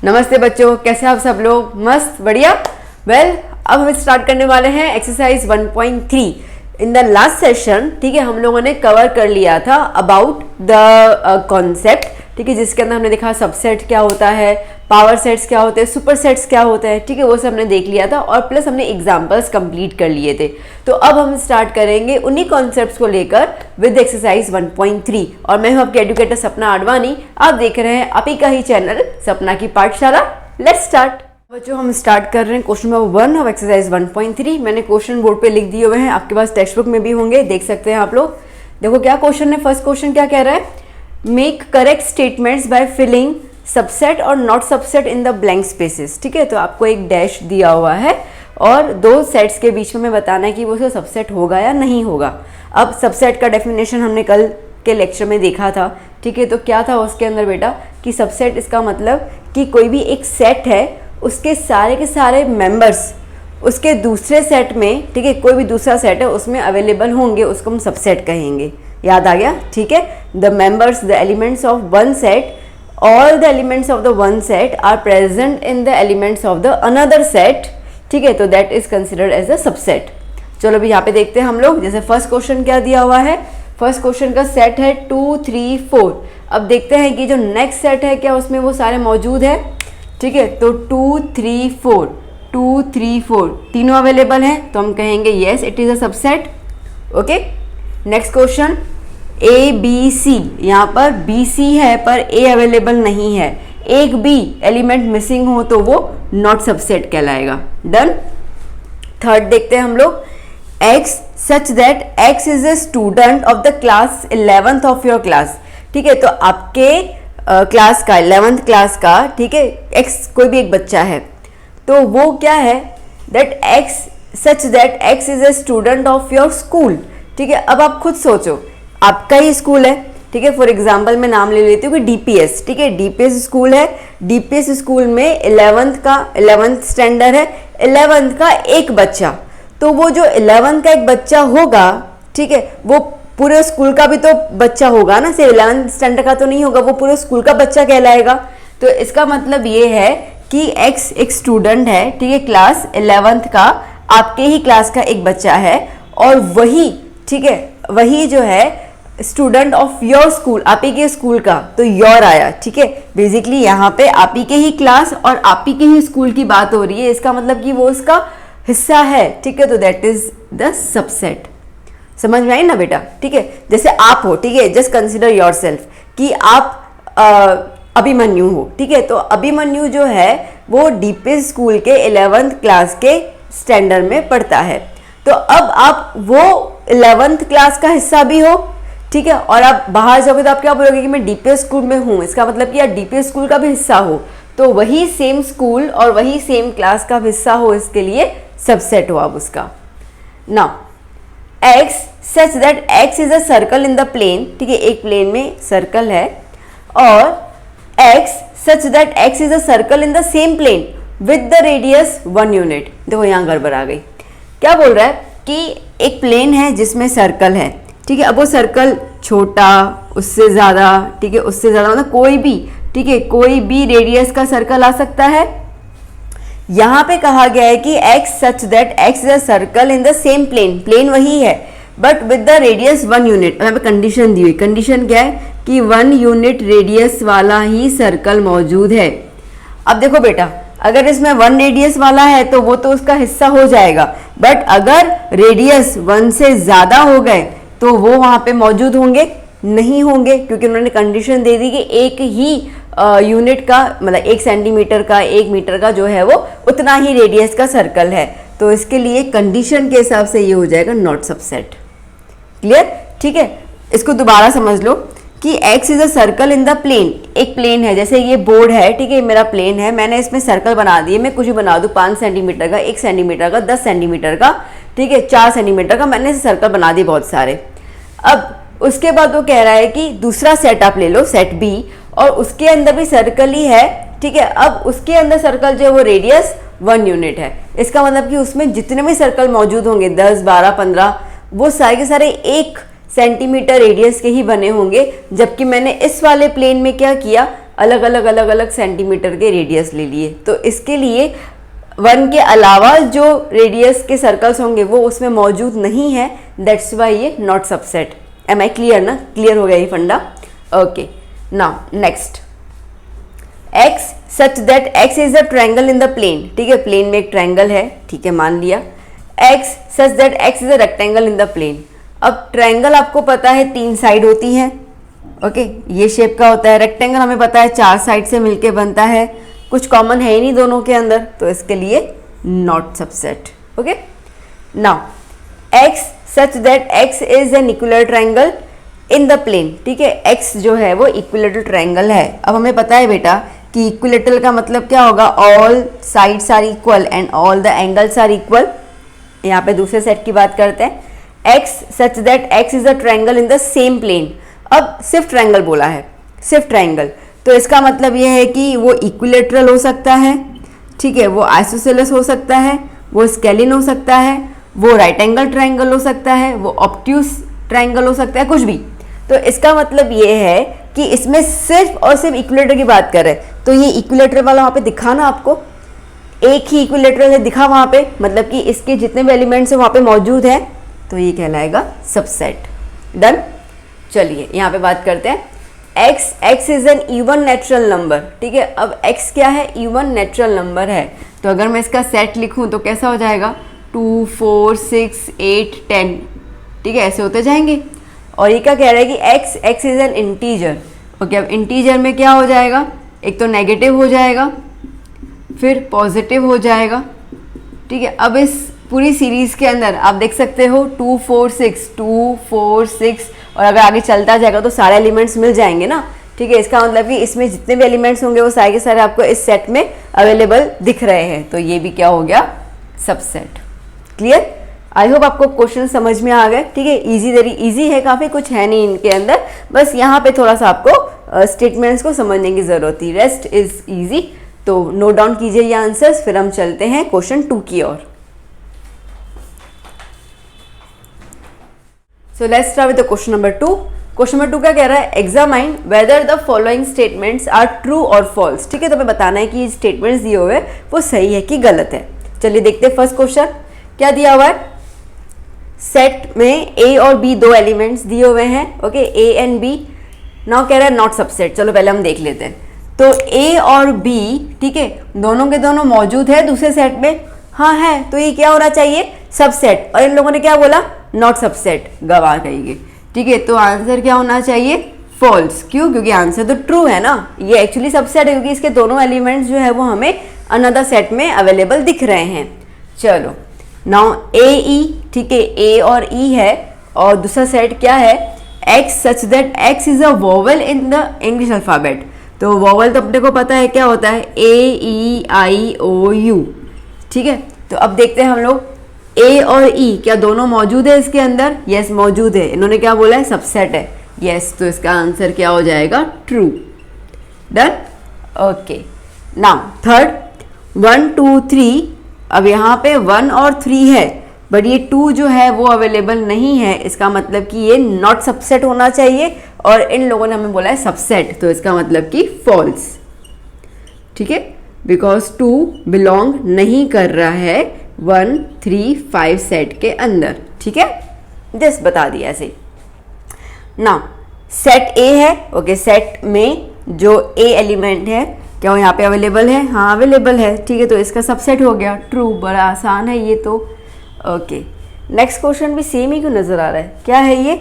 नमस्ते बच्चों, कैसे आप सब लोग? मस्त, बढ़िया। अब हम स्टार्ट करने वाले हैं exercise 1.3। In the last session, ठीक है, हम लोगों ने कवर कर लिया था अबाउट द कॉन्सेप्ट, ठीक है, जिसके अंदर हमने देखा सबसेट क्या होता है, पावर सेट्स क्या होते हैं, सुपर सेट्स क्या होते हैं, ठीक है, वो सब हमने देख लिया था और प्लस हमने एग्जाम्पल्स कंप्लीट कर लिए थे। तो अब हम स्टार्ट करेंगे उन्हीं कॉन्सेप्ट्स को लेकर विद एक्सरसाइज 1.3 और मैं हूं आपके एजुकेटर सपना आडवाणी। आप देख रहे हैं आप ही का ही चैनल सपना की पाठशाला। Let's start. बच्चों, हम स्टार्ट कर रहे हैं क्वेश्चन नंबर 1 ऑफ एक्सरसाइज 1.3। मैंने क्वेश्चन बोर्ड पे लिख दिए हुए हैं, आपके पास टेक्स्ट बुक में भी होंगे, देख सकते हैं आप लोग। देखो क्या क्वेश्चन है। फर्स्ट क्वेश्चन क्या कह रहा है? Make correct statements by filling subset or not subset in the blank spaces. ठीक है, तो आपको एक डैश दिया हुआ है और दो सेट्स के बीच में हमें बताना है कि वो उसका सबसेट होगा या नहीं होगा। अब सबसेट का डेफिनेशन हमने कल के लेक्चर में देखा था, ठीक है, तो क्या था उसके अंदर बेटा कि सबसेट इसका मतलब कि कोई भी एक सेट है, उसके सारे के सारे मेंबर्स उसके दूसरे सेट में, ठीक है, कोई भी दूसरा सेट है उसमें अवेलेबल होंगे, उसको हम सबसेट कहेंगे। याद आ गया? ठीक है, the members, the elements of one set, all the elements of the one set are present in the elements of the another set, ठीक है, तो that is considered as a subset. चलो अभी यहाँ पे देखते हैं हम लोग। जैसे फर्स्ट क्वेश्चन क्या दिया हुआ है, फर्स्ट क्वेश्चन का सेट है 2, 3, 4। अब देखते हैं कि जो नेक्स्ट सेट है क्या उसमें वो सारे मौजूद है, ठीक है, तो 2, 3, 4, 2, 3, 4 तीनों अवेलेबल हैं, तो हम कहेंगे yes it is a subset. Okay, next question A B C, यहाँ पर बी सी है पर ए अवेलेबल नहीं है, एक बी एलिमेंट मिसिंग हो तो वो नॉट सबसेट कहलाएगा। डन। थर्ड देखते हैं हम लोग, x such that X is a student of the class 11th of your class. ठीक है, तो आपके क्लास का 11th क्लास का, ठीक है, एक्स कोई भी एक बच्चा है, तो वो क्या है, that x such that X is a student of your school. ठीक है, अब आप खुद सोचो, आपका ही स्कूल है, ठीक है, फॉर एग्जांपल मैं नाम ले लेती हूँ कि डीपीएस, ठीक है, डीपीएस स्कूल है, डीपीएस स्कूल में 11th स्टैंडर्ड है, 11th का एक बच्चा, तो वो जो 11th का एक बच्चा होगा, ठीक है, वो पूरे स्कूल का भी तो बच्चा होगा ना, सिर्फ 11th स्टैंडर्ड का तो नहीं होगा, वो पूरे स्कूल का बच्चा कहलाएगा। तो इसका मतलब ये है कि एक्स एक स्टूडेंट है, ठीक है, क्लास 11th का, आपके ही क्लास का एक बच्चा है, और वही, ठीक है, वही जो है स्टूडेंट ऑफ योर स्कूल, आप ही के स्कूल का, तो योर आया। ठीक है, बेसिकली यहाँ पे आप ही के ही क्लास और आप ही के ही स्कूल की बात हो रही है, इसका मतलब कि वो उसका हिस्सा है। ठीक है, तो दैट इज द सबसेट। समझ में आई ना बेटा? ठीक है, जैसे आप हो, ठीक है, जस्ट कंसिडर योर सेल्फ कि आप अभिमन्यु हो, ठीक है, तो अभिमन्यु जो है वो डीपीएस स्कूल के 11th क्लास के स्टैंडर्ड में पढ़ता है, तो अब आप वो 11th क्लास का हिस्सा भी हो, ठीक है, और आप बाहर जाओगे तो आप क्या बोलोगे कि मैं डीपीएस स्कूल में हूँ, इसका मतलब कि आप डीपीएस स्कूल का भी हिस्सा हो, तो वही सेम स्कूल और वही सेम क्लास का हिस्सा हो, इसके लिए सबसेट हो आप उसका। Now X such that X is a circle in the plane, ठीक है, एक प्लेन में सर्कल है, और X such that X is a circle in the same plane with the radius 1 unit. देखो यहाँ गड़बड़ आ गई। क्या बोल रहा है कि एक प्लेन है जिसमें सर्कल है, ठीक है, अब वो सर्कल छोटा, उससे ज़्यादा, ठीक है, उससे ज़्यादा, मतलब कोई भी, ठीक है, कोई भी रेडियस का सर्कल आ सकता है। यहाँ पे कहा गया है कि x such that x is a circle in the same plane, plane वही है but with the radius 1 unit. यहाँ पे कंडीशन दी हुई, कंडीशन क्या है कि 1 यूनिट रेडियस वाला ही सर्कल मौजूद है। अब देखो बेटा, अगर इसमें 1 रेडियस वाला है तो वो तो उसका हिस्सा हो जाएगा, बट अगर रेडियस 1 से ज़्यादा हो गए तो वो वहाँ पे मौजूद होंगे नहीं होंगे, क्योंकि उन्होंने कंडीशन दे दी कि एक ही यूनिट का, मतलब 1 सेंटीमीटर का, 1 मीटर का जो है वो उतना ही रेडियस का सर्कल है, तो इसके लिए कंडीशन के हिसाब से ये हो जाएगा नॉट सबसेट। क्लियर? ठीक है, इसको दोबारा समझ लो कि x is a circle in the plane, एक प्लेन है, जैसे ये बोर्ड है, ठीक है, मेरा प्लेन है, मैंने इसमें सर्कल बना दिए, मैं कुछ भी बना दूँ, 5 सेंटीमीटर का, 1 सेंटीमीटर का, 10 सेंटीमीटर का, ठीक है, 4 सेंटीमीटर का, मैंने सर्कल बना दिए बहुत सारे। अब उसके बाद वो कह रहा है कि दूसरा सेट आप ले लो, सेट बी, और उसके अंदर भी सर्कल ही है, ठीक है, अब उसके अंदर सर्कल जो है वो रेडियस 1 यूनिट है। इसका मतलब कि उसमें जितने भी सर्कल मौजूद होंगे, 10, 12, 15, वो सारे के सारे 1 सेंटीमीटर रेडियस के ही बने होंगे, जबकि मैंने इस वाले प्लेन में क्या किया, अलग अलग सेंटीमीटर के रेडियस ले लिए। तो इसके लिए 1 के अलावा जो रेडियस के सर्कल्स होंगे वो उसमें मौजूद नहीं है, दैट्स वाई ये not subset. Am I clear ना? क्लियर हो गया ये फंडा। Okay, now next, x such that x is a triangle in the plane. ठीक है, प्लेन में एक ट्रायंगल है, ठीक है, मान लिया। x such that x is a rectangle in the plane. अब ट्रायंगल आपको पता है 3 साइड होती हैं, ओके, ये शेप का होता है। रेक्टेंगल हमें पता है 4 साइड से मिलके बनता है, कुछ कॉमन है ही नहीं दोनों के अंदर, तो इसके लिए not subset. Okay, now x such that x is an equilateral triangle in the plane. ठीक है, x जो है वो इक्विलेटरल ट्रायंगल है। अब हमें पता है बेटा कि इक्विलेटरल का मतलब क्या होगा, all sides are equal and all the angles are equal. यहाँ पे दूसरे सेट की बात करते हैं, x such that x is a triangle in the same plane. अब सिर्फ ट्रायंगल बोला है, सिर्फ ट्रायंगल, तो इसका मतलब ये है कि वो इक्विलेटरल हो सकता है, ठीक है, वो आइसोसेलेस हो सकता है, वो स्केलिन हो सकता है, वो राइट एंगल ट्रायंगल हो सकता है, वो ऑब्ट्यूस ट्रायंगल हो सकता है, कुछ भी। तो इसका मतलब ये है कि इसमें सिर्फ और सिर्फ इक्विलेटर की बात कर रहे हैं। तो ये इक्विलेटर वाला वहाँ पे दिखा ना आपको, एक ही इक्विलेटरल है दिखा वहाँ पे, मतलब कि इसके जितने भी एलिमेंट्स हैं वहाँ पे मौजूद है, तो ये कहलाएगा सबसेट। डन। चलिए यहाँ पे बात करते हैं, x is N even natural number. ठीक है, अब x क्या है, इवन नेचुरल नंबर है। तो अगर मैं इसका सेट लिखूं तो कैसा हो जाएगा, 2 4 6 8 10। ठीक है, ऐसे होते जाएंगे। और ये क्या कह रहा है कि x is N integer. Okay, अब इंटीजर में क्या हो जाएगा, एक तो नेगेटिव हो जाएगा, फिर पॉजिटिव हो जाएगा। ठीक है, अब इस पूरी सीरीज के अंदर आप देख सकते हो 2 4 6 2 4 6, और अगर आगे चलता जाएगा तो सारे एलिमेंट्स मिल जाएंगे ना। ठीक है, इसका मतलब कि इसमें जितने भी एलिमेंट्स होंगे वो सारे के सारे आपको इस सेट में अवेलेबल दिख रहे हैं, तो ये भी क्या हो गया, सबसेट। क्लियर? आई होप आपको क्वेश्चन समझ में आ गए। ठीक है, इजी है काफ़ी, कुछ है नहीं इनके अंदर, बस यहाँ पे थोड़ा सा आपको स्टेटमेंट्स को समझने की ज़रूरत थी, रेस्ट इज़ ईजी। तो नोट डाउन कीजिए ये आंसर्स, फिर हम चलते हैं क्वेश्चन 2 की ओर। So let's start with the question number 2. Question number 2 क्या कह रहा है, examine whether the following statements are true और फॉल्स। ठीक है, तो हमें बताना है कि स्टेटमेंट्स दिए हुए वो सही है कि गलत है। चलिए देखते हैं फर्स्ट क्वेश्चन क्या दिया हुआ है। सेट में ए और बी दो एलिमेंट्स दिए हुए हैं, okay, A and B. Now कह रहा है नॉट सबसेट। चलो पहले हम देख लेते हैं। तो ए और बी, ठीक है, दोनों के दोनों मौजूद है दूसरे सेट में, हाँ है, तो ये क्या होना चाहिए, सबसेट। और इन लोगों ने क्या बोला, नॉट सबसेट, गवाह कहिए। ठीक है, तो आंसर क्या होना चाहिए, फॉल्स। क्यों? क्योंकि आंसर तो ट्रू है ना, ये एक्चुअली सबसेट है क्योंकि इसके दोनों एलिमेंट्स जो है वो हमें अनदर सेट में अवेलेबल दिख रहे हैं। चलो नाउ ए ई, ठीक है, ए और ई है, और दूसरा सेट क्या है, x such that X is a vowel in the English alphabet. तो वोवेल तो अपने को पता है क्या होता है, ए ई आई ओ यू। ठीक है, तो अब देखते हैं हम लोग ए और ई क्या दोनों मौजूद है इसके अंदर, यस मौजूद है। इन्होंने क्या बोला है, सबसेट है, यस, तो इसका आंसर क्या हो जाएगा, true. Done. Okay, now third 1 2 3। अब यहाँ पे 1 और 3 है, बट ये 2 जो है वो अवेलेबल नहीं है, इसका मतलब कि ये नॉट सबसेट होना चाहिए, और इन लोगों ने हमें बोला है सबसेट, तो इसका मतलब कि फॉल्स। ठीक है, बिकॉज 2 बिलोंग नहीं कर रहा है 1 3 5 सेट के अंदर। ठीक है, जस्ट बता दिया ऐसे। ना सेट ए है, ओके, सेट में जो ए एलिमेंट है क्या वो यहाँ पे अवेलेबल है, हाँ अवेलेबल है। ठीक है, तो इसका सबसेट हो गया ट्रू, बड़ा आसान है ये तो। ओके, नेक्स्ट क्वेश्चन भी सेम ही क्यों नजर आ रहा है, क्या है ये,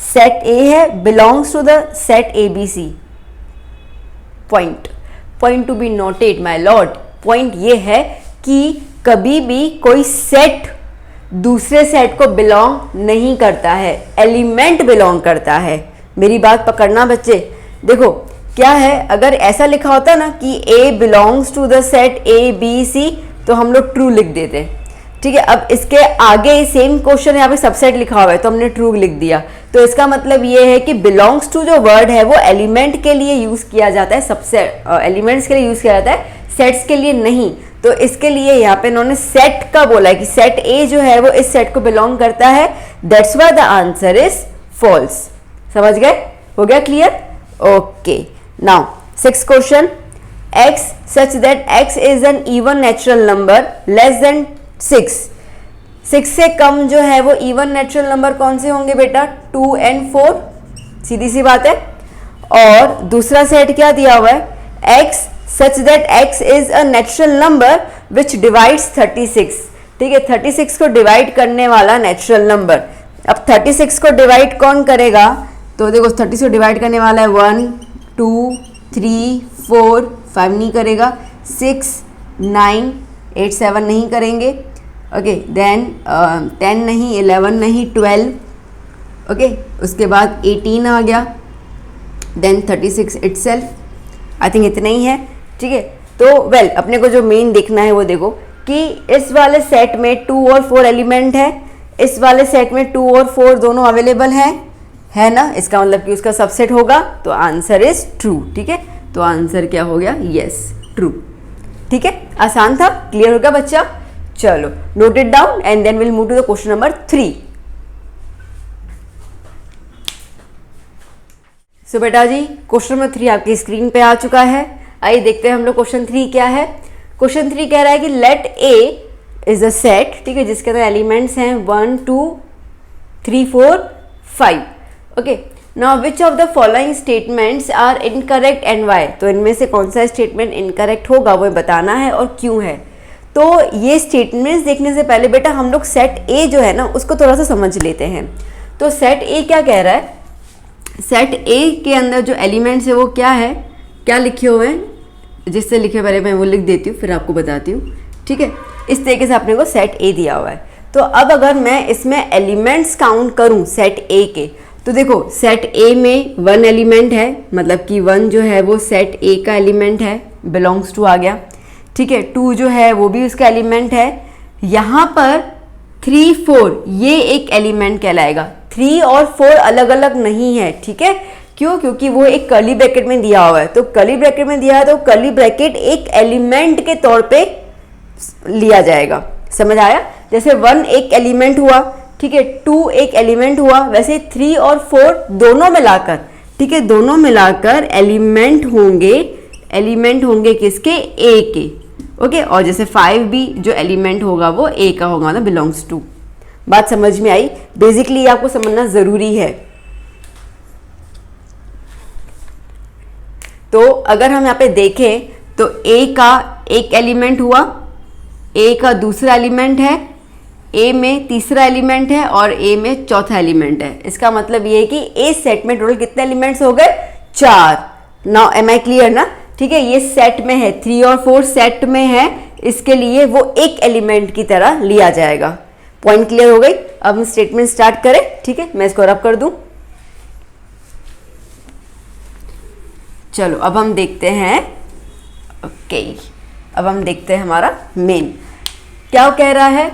सेट ए है, belongs to the set A B C. Point to be noted my lord, point ये है कि कभी भी कोई सेट दूसरे सेट को बिलोंग नहीं करता है, एलिमेंट बिलोंग करता है। मेरी बात पकड़ना बच्चे, देखो क्या है, अगर ऐसा लिखा होता ना कि A belongs to the set A B C, तो हम लोग ट्रू लिख देते। ठीक है, अब इसके आगे सेम क्वेश्चन यहाँ पे सबसेट लिखा हुआ है तो हमने ट्रू लिख दिया, तो इसका मतलब ये है कि बिलोंग्स टू जो वर्ड है वो एलिमेंट के लिए यूज किया जाता है, सबसेट एलिमेंट्स के लिए यूज किया जाता है, सेट्स के लिए नहीं। तो इसके लिए यहाँ पे इन्होंने सेट का बोला है कि सेट ए जो है वो इस सेट को बिलोंग करता है, that's why the answer is false. समझ गए, हो गया clear. Okay, now 6 question, x such that x is an even natural number less than 6. 6 से कम जो है वो इवन नेचुरल नंबर कौन से होंगे बेटा? 2 and 4, सीधी सी बात है। और दूसरा सेट क्या दिया हुआ है? x such that x is a natural number which divides 36, ठीक है, 36 को डिवाइड करने वाला नेचुरल नंबर। अब 36 को डिवाइड कौन करेगा? तो देखो 36 को डिवाइड करने वाला है 1 2 3 4 5 नहीं करेगा, 6 9 8 7 नहीं करेंगे, ओके, देन 10 नहीं, 11 नहीं, 12, ओके, उसके बाद 18 आ गया, देन 36 इटसेल्फ। आई थिंक इतना ही है, ठीक है। तो वेल अपने को जो मेन देखना है वो देखो कि इस वाले सेट में 2 और 4 एलिमेंट है, इस वाले सेट में 2 और 4 दोनों अवेलेबल है ना, इसका मतलब कि उसका सबसेट होगा, तो आंसर इज ट्रू, ठीक है। तो आंसर क्या हो गया? यस, ट्रू, ठीक है। आसान था, क्लियर हो गया बच्चा? चलो note it down and then will move to the question number 3। So बेटा जी क्वेश्चन नंबर 3 आपकी स्क्रीन पे आ चुका है। आइए देखते हैं हम लोग क्वेश्चन 3 क्या है। क्वेश्चन 3 कह रहा है कि let A is a set, ठीक है, जिसके अंदर एलिमेंट्स हैं 1 2 3 4 5, okay. Now which of the following statements are incorrect and why? तो इनमें से कौन सा स्टेटमेंट इनकरेक्ट होगा वो बताना है और क्यों है। तो ये स्टेटमेंट्स देखने से पहले बेटा हम लोग सेट ए जो है ना उसको थोड़ा सा समझ लेते हैं। तो सेट ए क्या कह रहा है? सेट ए के अंदर जो एलिमेंट्स है वो क्या है, क्या लिखे हुए हैं, जिससे लिखे पहले मैं वो लिख देती हूँ फिर आपको बताती हूँ, ठीक है। इस तरीके से अपने को सेट ए दिया हुआ है। तो अब अगर मैं इसमें एलिमेंट्स काउंट करूँ सेट ए के, तो देखो सेट ए में 1 एलिमेंट है, मतलब कि 1 जो है वो सेट ए का एलिमेंट है, बिलोंग्स टू आ गया, ठीक है। 2 जो है वो भी उसका एलिमेंट है। यहाँ पर 3 4 ये एक एलिमेंट कहलाएगा। 3 और 4 अलग अलग नहीं है, ठीक है। क्यों? क्योंकि वो एक कर्ली ब्रैकेट में दिया हुआ है। तो कर्ली ब्रैकेट में दिया है तो कर्ली ब्रैकेट एक एलिमेंट के तौर पे लिया जाएगा, समझ आया? जैसे 1 एक एलिमेंट हुआ, ठीक है, 2 एक एलिमेंट हुआ, वैसे 3 और 4 दोनों मिलाकर, ठीक है, दोनों मिलाकर एलिमेंट होंगे किसके? ए के, ओके। और जैसे 5 भी जो एलिमेंट होगा वो ए का होगा, मतलब बिलोंग्स टू। बात समझ में आई? बेसिकली आपको समझना जरूरी है। तो अगर हम यहाँ पे देखें तो ए का एक एलिमेंट हुआ, ए का दूसरा एलिमेंट है, ए में तीसरा एलिमेंट है और ए में चौथा एलिमेंट है। इसका मतलब ये है कि ए सेट में टोटल कितने एलिमेंट्स हो गए? 4। नाउ एम आई क्लियर ना? ठीक है, ये सेट में है, 3 और 4 सेट में है, इसके लिए वो एक एलिमेंट की तरह लिया जाएगा। पॉइंट क्लियर हो गई? अब हम स्टेटमेंट स्टार्ट करें, ठीक है। मैं इसको रब कर दूं। चलो अब हम देखते हैं, ओके, अब हम देखते हैं हमारा मेन क्या कह रहा है।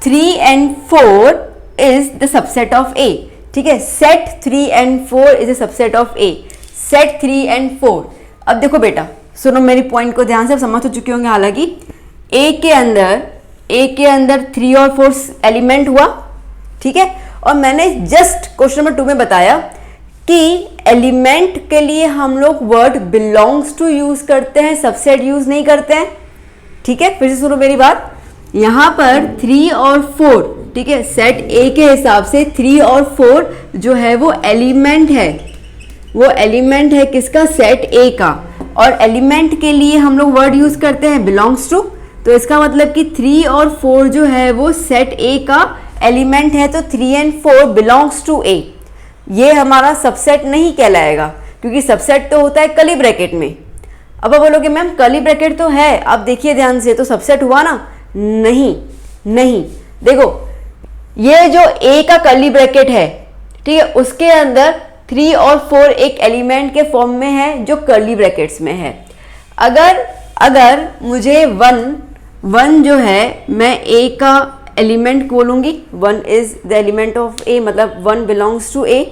3 and 4 is the subset of A, ठीक है। Set 3 and 4 is the subset of A. Set 3 and 4। अब देखो बेटा, सुनो मेरी पॉइंट को ध्यान से, समझ तो चुके होंगे हालांकि। ए के अंदर 3 और 4 एलिमेंट हुआ, ठीक है। और मैंने जस्ट क्वेश्चन नंबर 2 में बताया कि एलिमेंट के लिए हम लोग वर्ड बिलोंग्स टू यूज करते हैं, सबसेट यूज नहीं करते हैं, ठीक है। फिर से सुनो मेरी बात। यहां पर 3 और 4, ठीक है, सेट ए के हिसाब से 3 और 4 जो है वो एलिमेंट है, वो एलिमेंट है किसका? सेट ए का। और एलिमेंट के लिए हम लोग वर्ड यूज करते हैं बिलोंग्स टू। तो इसका मतलब कि 3 और 4 जो है वो सेट ए का एलिमेंट है, तो 3 and 4 बिलोंग्स टू ए। ये हमारा सबसेट नहीं कहलाएगा, क्योंकि सबसेट तो होता है कर्ली ब्रैकेट में। अब आप बोलोगे मैम कर्ली ब्रैकेट तो है, अब देखिए ध्यान से, तो सबसेट हुआ ना? नहीं। देखो ये जो ए का कर्ली ब्रैकेट है, ठीक है, उसके अंदर 3 और 4 एक एलिमेंट के फॉर्म में है जो कर्ली ब्रैकेट्स में है। अगर मुझे 1 जो है मैं ए का एलिमेंट बोलूंगी, 1 इज द एलिमेंट ऑफ ए, मतलब 1 बिलोंग्स टू ए।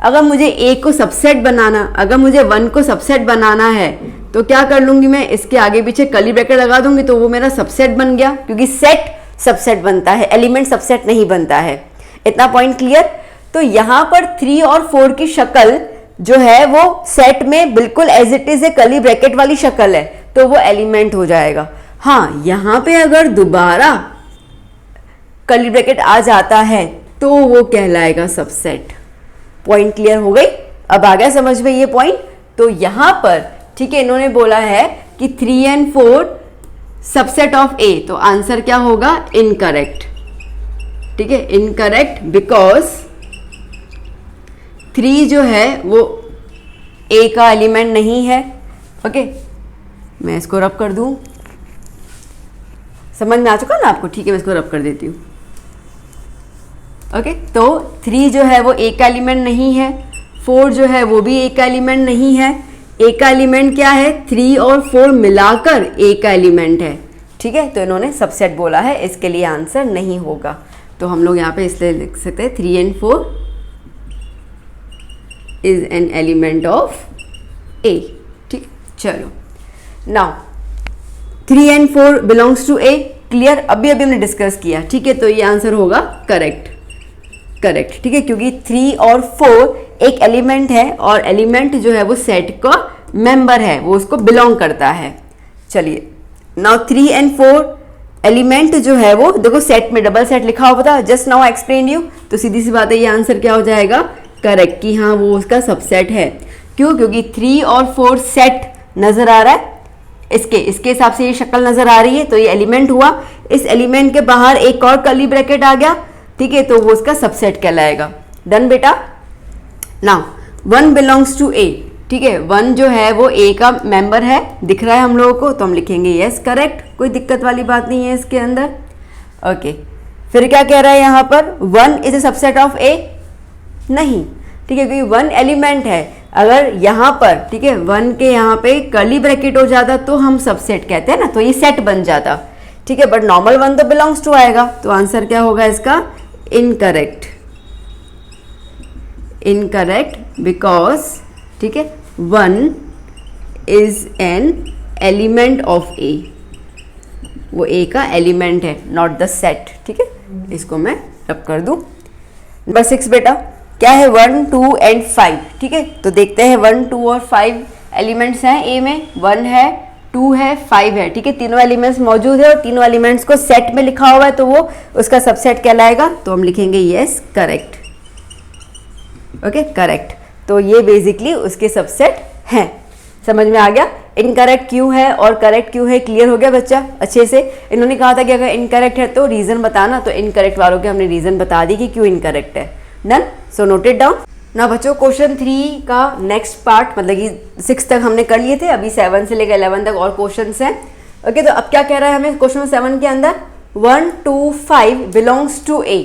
अगर मुझे ए को सबसेट बनाना, अगर मुझे 1 को सबसेट बनाना है तो क्या कर लूंगी मैं? इसके आगे पीछे कर्ली ब्रैकेट लगा दूंगी, तो वो मेरा सबसेट बन गया, क्योंकि सेट सबसेट बनता है, एलिमेंट सबसेट नहीं बनता है। इतना पॉइंट क्लियर? तो यहां पर 3 और 4 की शक्ल जो है वो सेट में बिल्कुल as it is a curly bracket वाली शक्ल है तो वो एलिमेंट हो जाएगा। हाँ, यहां पे अगर दोबारा कर्ली ब्रैकेट आ जाता है तो वो कहलाएगा सबसेट। पॉइंट क्लियर हो गई? अब आ गया समझ में ये पॉइंट? तो यहां पर ठीक है, इन्होंने बोला है कि 3 and 4 सबसेट ऑफ ए, तो आंसर क्या होगा? इनकरेक्ट। ठीक है, इनकरेक्ट बिकॉज 3 जो है वो ए का एलिमेंट नहीं है। ओके, मैं इसको रब कर दूं, समझ में आ चुका ना आपको? ठीक है, मैं इसको रब कर देती हूँ। ओके, तो 3 जो है वो ए का एलिमेंट नहीं है, 4 जो है वो भी ए का एलिमेंट नहीं है। ए का एलिमेंट क्या है? 3 और 4 मिलाकर ए का एलिमेंट है। ठीक है, तो इन्होंने सबसेट बोला है, इसके लिए आंसर नहीं होगा। तो हम लोग यहाँ पे इसलिए लिख सकते हैं 3 and 4 is an element of A. ठीक, चलो now 3 and 4 belongs to A. Clear? अभी हमने डिस्कस किया। ठीक है, तो ये आंसर होगा करेक्ट। करेक्ट, ठीक है, क्योंकि 3 और 4 एक एलिमेंट है और एलिमेंट जो है वो सेट का मेंबर है, वो उसको बिलोंग करता है। चलिए नाउ 3 and 4 एलिमेंट जो है वो देखो सेट में डबल सेट लिखा हुआ था, जस्ट नाउ एक्सप्लेन यू। तो सीधी सी बात है, ये आंसर क्या हो जाएगा? करेक्ट, कि हाँ वो उसका सबसेट है। क्यों? क्योंकि 3 और 4 सेट नजर आ रहा है, इसके हिसाब से ये शक्ल नजर आ रही है, तो ये एलिमेंट हुआ। इस एलिमेंट के बाहर एक और कर्ली ब्रैकेट आ गया, ठीक है, तो वो उसका सबसेट कहलाएगा। डन बेटा? नाउ 1 बिलोंग्स टू ए। ठीक है, 1 जो है वो ए का मेंबर है, दिख रहा है हम लोगों को, तो हम लिखेंगे यस करेक्ट, कोई दिक्कत वाली बात नहीं है इसके अंदर। ओके, फिर क्या कह रहा है यहाँ पर? 1 इज ए सबसेट ऑफ ए? नहीं, ठीक है, क्योंकि 1 एलिमेंट है। अगर यहाँ पर ठीक है 1 के यहाँ पे कर्ली ब्रैकेट हो जाता तो हम सबसेट कहते हैं ना, तो ये सेट बन जाता। ठीक है, बट नॉर्मल 1 तो बिलोंग्स टू आएगा, तो आंसर क्या होगा इसका? इनकरेक्ट। इनकरेक्ट बिकॉज ठीक है 1 इज एन एलिमेंट ऑफ ए, वो ए का एलिमेंट है, नॉट द सेट। ठीक है, इसको मैं रब कर दूं। नंबर 6 बेटा क्या है? 1, 2 and 5। ठीक है, तो देखते हैं 1, 2 और 5 एलिमेंट्स हैं ए में। 1 है, 2 है, 5 है। ठीक है, तीनों एलिमेंट्स मौजूद है और तीनों एलिमेंट्स को सेट में लिखा हुआ है, तो वो उसका सबसेट कहलाएगा। तो हम लिखेंगे यस करेक्ट। ओके, करेक्ट, तो ये बेसिकली उसके सबसेट हैं। समझ में आ गया इनकरेक्ट क्यों है और करेक्ट क्यों है? क्लियर हो गया बच्चा अच्छे से? इन्होंने कहा था कि अगर इनकरेक्ट है तो रीजन बताना, तो इनकरेक्ट वालों के हमने रीजन बता दी कि क्यों इनकरेक्ट है। डन? सो नोटेड डाउन। ना बच्चों, क्वेश्चन 3 का नेक्स्ट पार्ट मतलब कि 6 तक हमने कर लिए थे, अभी 7 से लेकर 11 तक और क्वेश्चन हैं। ओके, तो अब क्या कह रहा है हमें क्वेश्चन 7 के अंदर? 1, 2, 5 बिलोंग्स टू ए।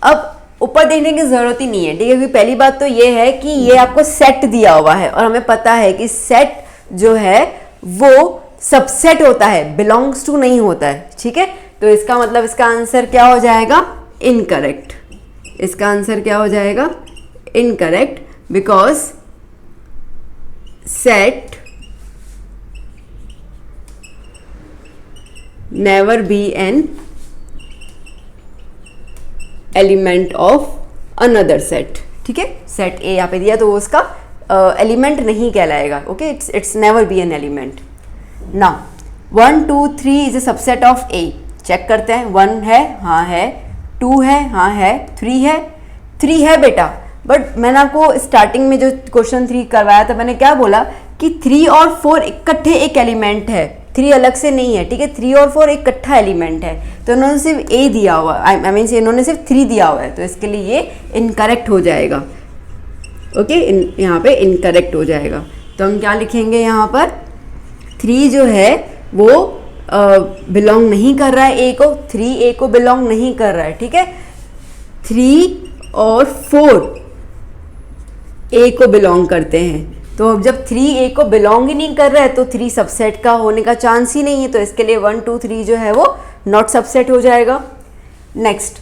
अब ऊपर देखने की जरूरत ही नहीं है, ठीक है, क्योंकि पहली बात तो ये है कि ये आपको सेट दिया हुआ है और हमें पता है कि सेट जो है वो सबसेट होता है, बिलोंग्स टू नहीं होता है। ठीक है, तो इसका मतलब इसका आंसर क्या हो जाएगा? इनकरेक्ट। इसका आंसर क्या हो जाएगा? Incorrect because set never be an element of another set. ठीक है, सेट ए यहाँ पे दिया तो वो उसका एलिमेंट नहीं कहलाएगा। Okay, it's never be an element. Now 1, 2, 3 is a subset of A. Check करते हैं। 1 है, हाँ है, 2 है, हाँ है, 3 है बेटा। बट मैंने आपको स्टार्टिंग में जो क्वेश्चन 3 करवाया था, मैंने क्या बोला कि 3 और 4 इकट्ठे एक एलिमेंट है, 3 अलग से नहीं है। ठीक है, 3 और 4 एक इकट्ठा एलिमेंट है, तो इन्होंने सिर्फ ए दिया हुआ, आई मीन इन्होंने सिर्फ 3 दिया हुआ है, तो इसके लिए ये इनकरेक्ट हो जाएगा। ओके, यहाँ पे इनकरेक्ट हो जाएगा। तो हम क्या लिखेंगे यहाँ पर? 3 जो है वो बिलोंग नहीं कर रहा है ए को, 3 ए को बिलोंग नहीं कर रहा है। ठीक है, 3 और 4 ए को बिलोंग करते हैं, तो अब जब 3 ए को बिलोंग ही नहीं कर रहा है तो 3 सबसेट का होने का चांस ही नहीं है, तो इसके लिए 1, 2, 3 जो है वो नॉट सबसेट हो जाएगा। नेक्स्ट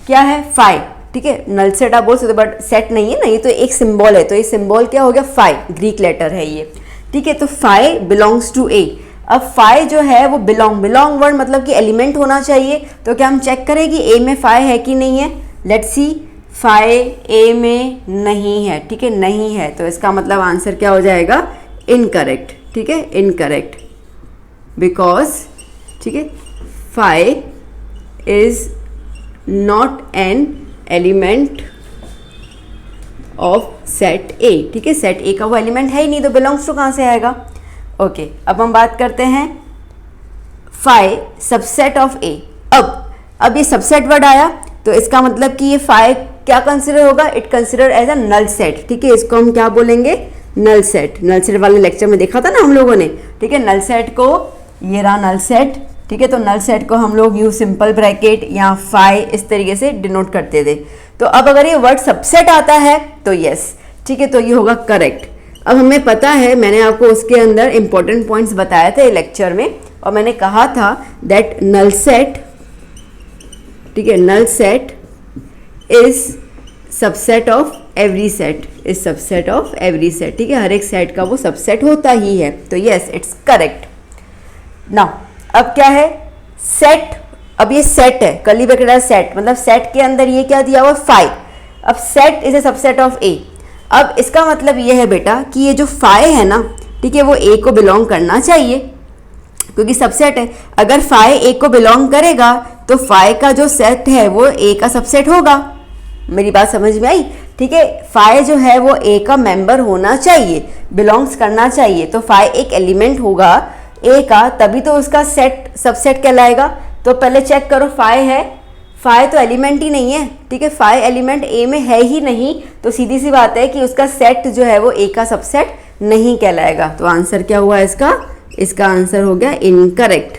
क्या है? 5। ठीक है, नल सेट आप बोल सकते हो बट सेट नहीं है ना, ये तो एक सिंबल है, तो ये सिंबल क्या हो गया? 5, ग्रीक लेटर है ये। ठीक है, तो 5 बिलोंग्स टू ए। अब 5 जो है वो बिलोंग वर्ड मतलब कि एलिमेंट होना चाहिए, तो क्या हम चेक करें कि ए में 5 है कि नहीं है? लेट्स सी, फाई ए में नहीं है, ठीक है, नहीं है, तो इसका मतलब आंसर क्या हो जाएगा, इनकरेक्ट, ठीक है, इनकरेक्ट, बिकॉज, ठीक है, phi is not an element of set A, ठीक है, सेट ए का वो एलिमेंट है ही नहीं, तो बिलोंग्स टू कहाँ से आएगा। ओके, अब हम बात करते हैं फाई सबसेट ऑफ ए। अब ये सबसेट वर्ड आया तो इसका मतलब कि ये फाई क्या कंसिडर होगा, it consider as a null set, ठीक है, इसको हम क्या बोलेंगे, नल सेट। नल सेट वाले लेक्चर में देखा था ना हम लोगों ने, ठीक है, नल सेट को, ये रहा नल सेट, ठीक है, तो नल सेट को हम लोग यू सिंपल ब्रैकेट या फाई इस तरीके से डिनोट करते थे। तो अब अगर ये वर्ड सबसेट आता है तो यस, ठीक है, तो ये होगा करेक्ट। अब हमें पता है, मैंने आपको उसके अंदर इंपॉर्टेंट पॉइंट्स बताए थे लेक्चर में, और मैंने कहा था दैट नल सेट, ठीक है, null set is subset of every set, is subset of every set, ठीक है, हर एक सेट का वो सबसेट होता ही है, तो यस इट्स करेक्ट। नाउ अब क्या है, सेट, अब ये सेट है, कर्ली ब्रैकेट सेट, मतलब सेट के अंदर ये क्या दिया हुआ, फाई। अब set is a subset of A. अब इसका मतलब ये है बेटा कि ये जो फाई है ना, ठीक है, वो ए को बिलोंग करना चाहिए, क्योंकि सबसेट है। अगर फाई ए को बिलोंग करेगा तो फाई का जो सेट है वो ए का सबसेट होगा। मेरी बात समझ में आई, ठीक है, फाई जो है वो ए का मेंबर होना चाहिए, बिलोंग्स करना चाहिए, तो फाई एक एलिमेंट होगा ए का, तभी तो उसका सेट सबसेट कहलाएगा। तो पहले चेक करो, फाई है, फाई तो एलिमेंट ही नहीं है, ठीक है, फाई एलिमेंट ए में है ही नहीं, तो सीधी सी बात है कि उसका सेट जो है वो ए का सबसेट नहीं कहलाएगा। तो आंसर क्या हुआ इसका आंसर हो गया इनकरेक्ट,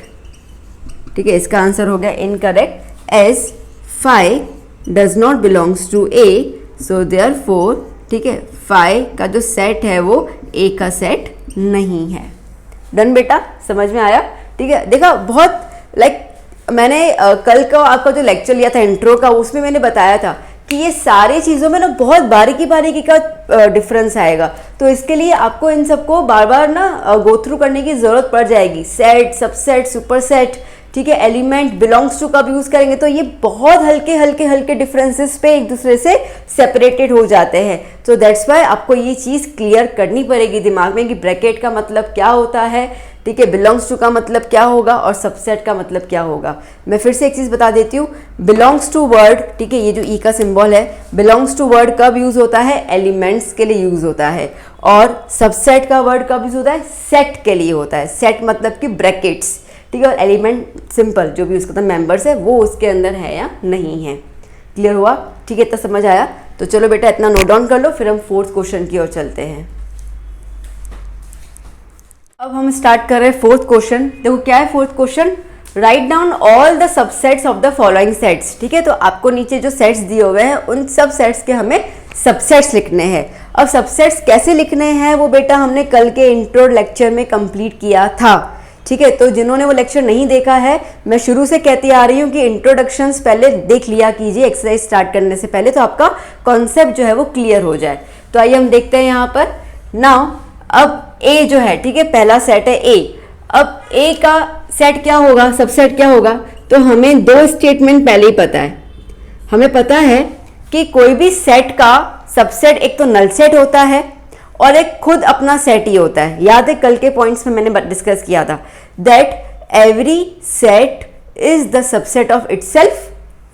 ठीक है, इसका आंसर हो गया incorrect, as phi does not belongs to A, so therefore, ठीक है, फाई का जो सेट है वो ए का सेट नहीं है। डन बेटा, समझ में आया, ठीक है। देखा, बहुत मैंने कल का आपका जो लेक्चर लिया था इंट्रो का, उसमें मैंने बताया था कि ये सारी चीज़ों में ना बहुत बारीकी का डिफरेंस आएगा, तो इसके लिए आपको इन सबको बार बार ना गो थ्रू करने की ज़रूरत पड़ जाएगी। सेट, सबसेट, सुपरसेट, ठीक है, एलिमेंट, बिलोंग्स टू कब यूज़ करेंगे, तो ये बहुत हल्के डिफरेंसेस पे एक दूसरे से सेपरेटेड हो जाते हैं। तो दैट्स वाई आपको ये चीज़ क्लियर करनी पड़ेगी दिमाग में कि ब्रैकेट का मतलब क्या होता है, ठीक है, बिलोंग्स टू का मतलब क्या होगा और सबसेट का मतलब क्या होगा। मैं फिर से एक चीज़ बता देती हूँ, बिलोंग्स टू वर्ड, ठीक है, ये जो ई का सिंबल है, बिलोंग्स टू वर्ड कब यूज़ होता है, एलिमेंट्स के लिए यूज़ होता है, और सबसेट का वर्ड कब यूज़ होता है, सेट के लिए होता है। सेट मतलब कि ब्रैकेट्स, ठीक है, और एलिमेंट सिंपल जो भी उसका मेंबर्स है वो उसके अंदर है या नहीं है। क्लियर हुआ, ठीक है, इतना समझ आया। तो चलो बेटा इतना नोट डाउन कर लो, फिर हम फोर्थ क्वेश्चन की ओर चलते हैं। अब हम स्टार्ट कर रहे हैं फोर्थ क्वेश्चन। देखो क्या है fourth question, write down all the subsets of the following sets, ठीक है, तो आपको नीचे जो सेट्स दिए हुए हैं उन सब सेट्स के हमें सबसेट्स लिखने हैं। अब सबसेट्स कैसे लिखने हैं वो बेटा हमने कल के इंट्रो लेक्चर में कंप्लीट किया था, ठीक है, तो जिन्होंने वो लेक्चर नहीं देखा है, मैं शुरू से कहती आ रही हूँ कि इंट्रोडक्शंस पहले देख लिया कीजिए एक्सरसाइज स्टार्ट करने से पहले, तो आपका कॉन्सेप्ट जो है वो क्लियर हो जाए। तो आइए हम देखते हैं यहाँ पर। नाउ अब ए जो है, ठीक है, पहला सेट है ए। अब ए का सेट क्या होगा, सबसेट क्या होगा, तो हमें दो स्टेटमेंट पहले ही पता है। हमें पता है कि कोई भी सेट का सबसेट एक तो नल सेट होता है और एक खुद अपना सेट ही होता है। याद है कल के पॉइंट्स में मैंने डिस्कस किया था that every set is the subset of itself,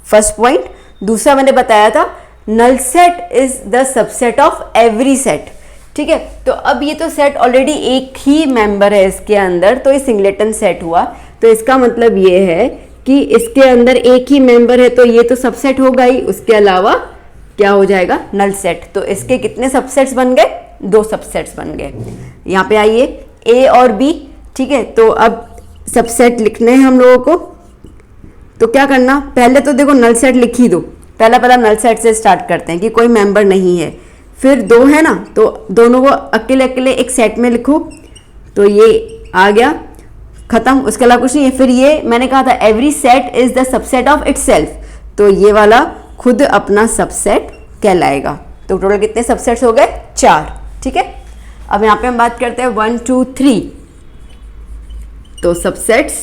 first point. दूसरा मैंने बताया था null set is the subset of every set, ठीक है। तो अब ये तो सेट ऑलरेडी एक ही मेंबर है इसके अंदर, तो ये सिंगलेटन सेट हुआ, तो इसका मतलब ये है कि इसके अंदर एक ही मेंबर है, तो ये तो सबसेट होगा ही, उसके अलावा क्या हो जाएगा, नल सेट। तो इसके कितने सबसेट्स बन गए, दो सबसेट्स बन गए। यहाँ पे आइए ए और बी, ठीक है, तो अब सबसेट लिखने हैं हम लोगों को। तो क्या करना, पहले तो देखो नल सेट लिख ही दो, पहला नल सेट से स्टार्ट करते हैं कि कोई मेंबर नहीं है। फिर दो है ना, तो दोनों को अकेले अकेले एक सेट में लिखो, तो ये आ गया, खत्म, उसके अलावा कुछ नहीं है। फिर ये मैंने कहा था every set is the subset of itself, तो ये वाला खुद अपना सबसेट कहलाएगा। तो टोटल कितने सबसेट्स हो गए, 4, ठीक है। अब यहाँ पे हम बात करते हैं 1 2 3, तो सबसेट्स,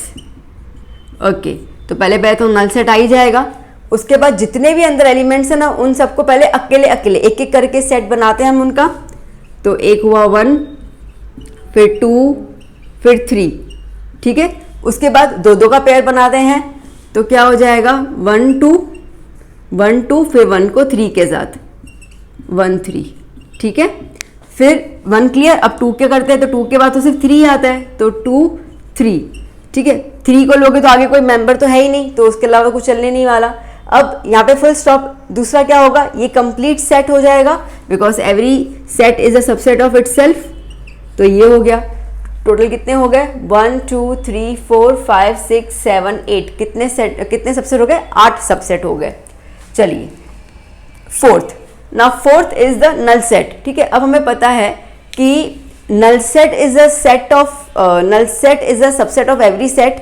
ओके, तो पहले तो नल सेट आ ही जाएगा। उसके बाद जितने भी अंदर एलिमेंट्स हैं ना उन सबको पहले अकेले अकेले एक एक करके सेट बनाते हैं हम उनका। तो एक हुआ 1, फिर 2, फिर 3, ठीक है। उसके बाद दो दो का पेयर बनाते हैं तो क्या हो जाएगा 1 2 1 2, फिर 1 को 3 के साथ 1 3, ठीक है। फिर 1 क्लियर। अब 2 क्या करते हैं तो 2 के बाद तो सिर्फ 3 आता है तो 2 3, ठीक है। 3 को लोगे तो आगे कोई मेंबर तो है ही नहीं तो उसके अलावा कुछ चलने नहीं वाला। अब यहाँ पे फुल स्टॉप। दूसरा क्या होगा, ये कंप्लीट सेट हो जाएगा because every set is a subset of itself. तो ये हो गया। टोटल कितने हो गए 1 2 3 4 5 6 7 8, कितने सबसेट हो गए 8 सबसेट हो गए। चलिए fourth. Now fourth is the null set, ठीक है। अब हमें पता है कि null set is a subset of every set,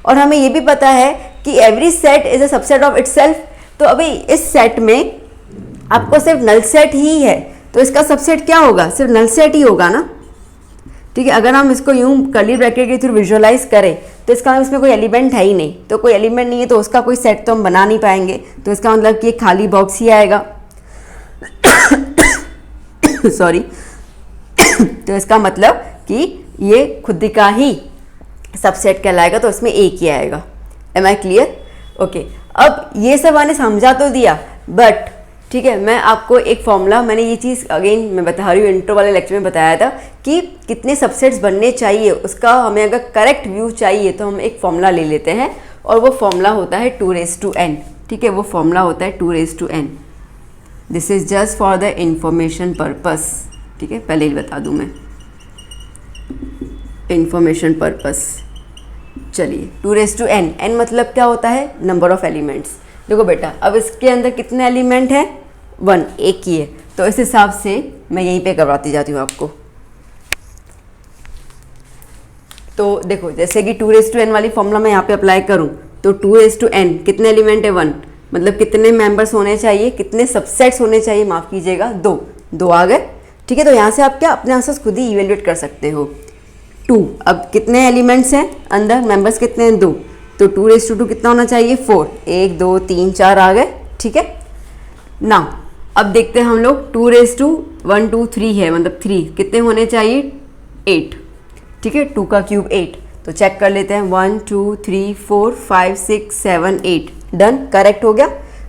और हमें ये भी पता है कि every set is a subset of itself. तो अभी इस सेट में आपको सिर्फ नल सेट ही है तो इसका सबसेट क्या होगा, सिर्फ नल सेट ही होगा ना, ठीक है। अगर हम इसको यूं कर्ली ब्रैकेट के थ्रू विजुअलाइज करें तो इसका मतलब इसमें कोई एलिमेंट है ही नहीं, तो कोई एलिमेंट नहीं है तो उसका कोई सेट तो हम बना नहीं पाएंगे। तो इसका मतलब कि एक खाली बॉक्स ही आएगा सॉरी तो इसका मतलब कि ये खुद का ही सबसेट कहलाएगा तो इसमें एक ही आएगा। Am I clear? ओके। अब ये सब मैंने समझा तो दिया, बट ठीक है मैं आपको एक फॉर्मूला, मैंने ये चीज़ अगेन मैं बता रही हूँ, इंट्रो वाले लेक्चर में बताया था कि कितने सबसेट्स बनने चाहिए, उसका हमें अगर करेक्ट व्यू चाहिए तो हम एक फॉर्मूला ले लेते हैं और वो फॉर्मूला होता है 2n, ठीक है। वो फॉर्मूला होता है 2n। This is just for the information purpose, ठीक है। पहले ही बता दूँ मैं, इंफॉर्मेशन पर्पस। चलिए 2n, n मतलब क्या होता है, नंबर ऑफ एलिमेंट्स। देखो बेटा अब इसके अंदर कितने एलिमेंट हैं 1, एक ही है, तो इस हिसाब से मैं यहीं पे करवाती जाती हूँ आपको। तो देखो जैसे कि 2n वाली फॉर्मूला मैं यहाँ पे अप्लाई करूँ तो 2n कितने एलिमेंट है 1, मतलब कितने मेंबर्स होने चाहिए, कितने सबसेट्स होने चाहिए, माफ़ कीजिएगा 2 आ गए, ठीक है। तो यहाँ से आप क्या अपने आंसर खुद ही इवेल्युएट कर सकते हो। 2, अब कितने एलिमेंट्स हैं अंदर, मेंबर्स कितने हैं 2, तो 2 कितना होना चाहिए 4, 1 2 3 4 आ गए, ठीक है ना। अब देखते हैं हम लोग 2 1 2 3 है, मतलब 3 कितने होने चाहिए 8, ठीक है। 2 का क्यूब 8, तो चेक कर लेते हैं 1 2 3 4 5 6 7 8, डन, करेक्ट हो गया।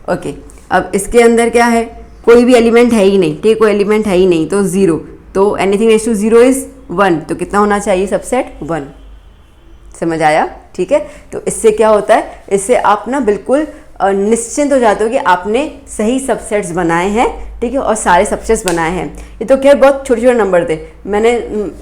ओके अब इसके अंदर क्या है, कोई भी एलिमेंट है ही नहीं, ठीक है, कोई एलिमेंट है ही नहीं तो 0, तो एनीथिंग रेज़ टू 0 इज 1, तो कितना होना चाहिए सबसेट 1। समझ आया, ठीक है। तो इससे क्या होता है, इससे आप ना बिल्कुल निश्चिंत हो जाते हो कि आपने सही सबसेट्स बनाए हैं, ठीक है, और सारे सबसेट्स बनाए हैं। ये तो खैर बहुत छोटे छोटे नंबर थे, मैंने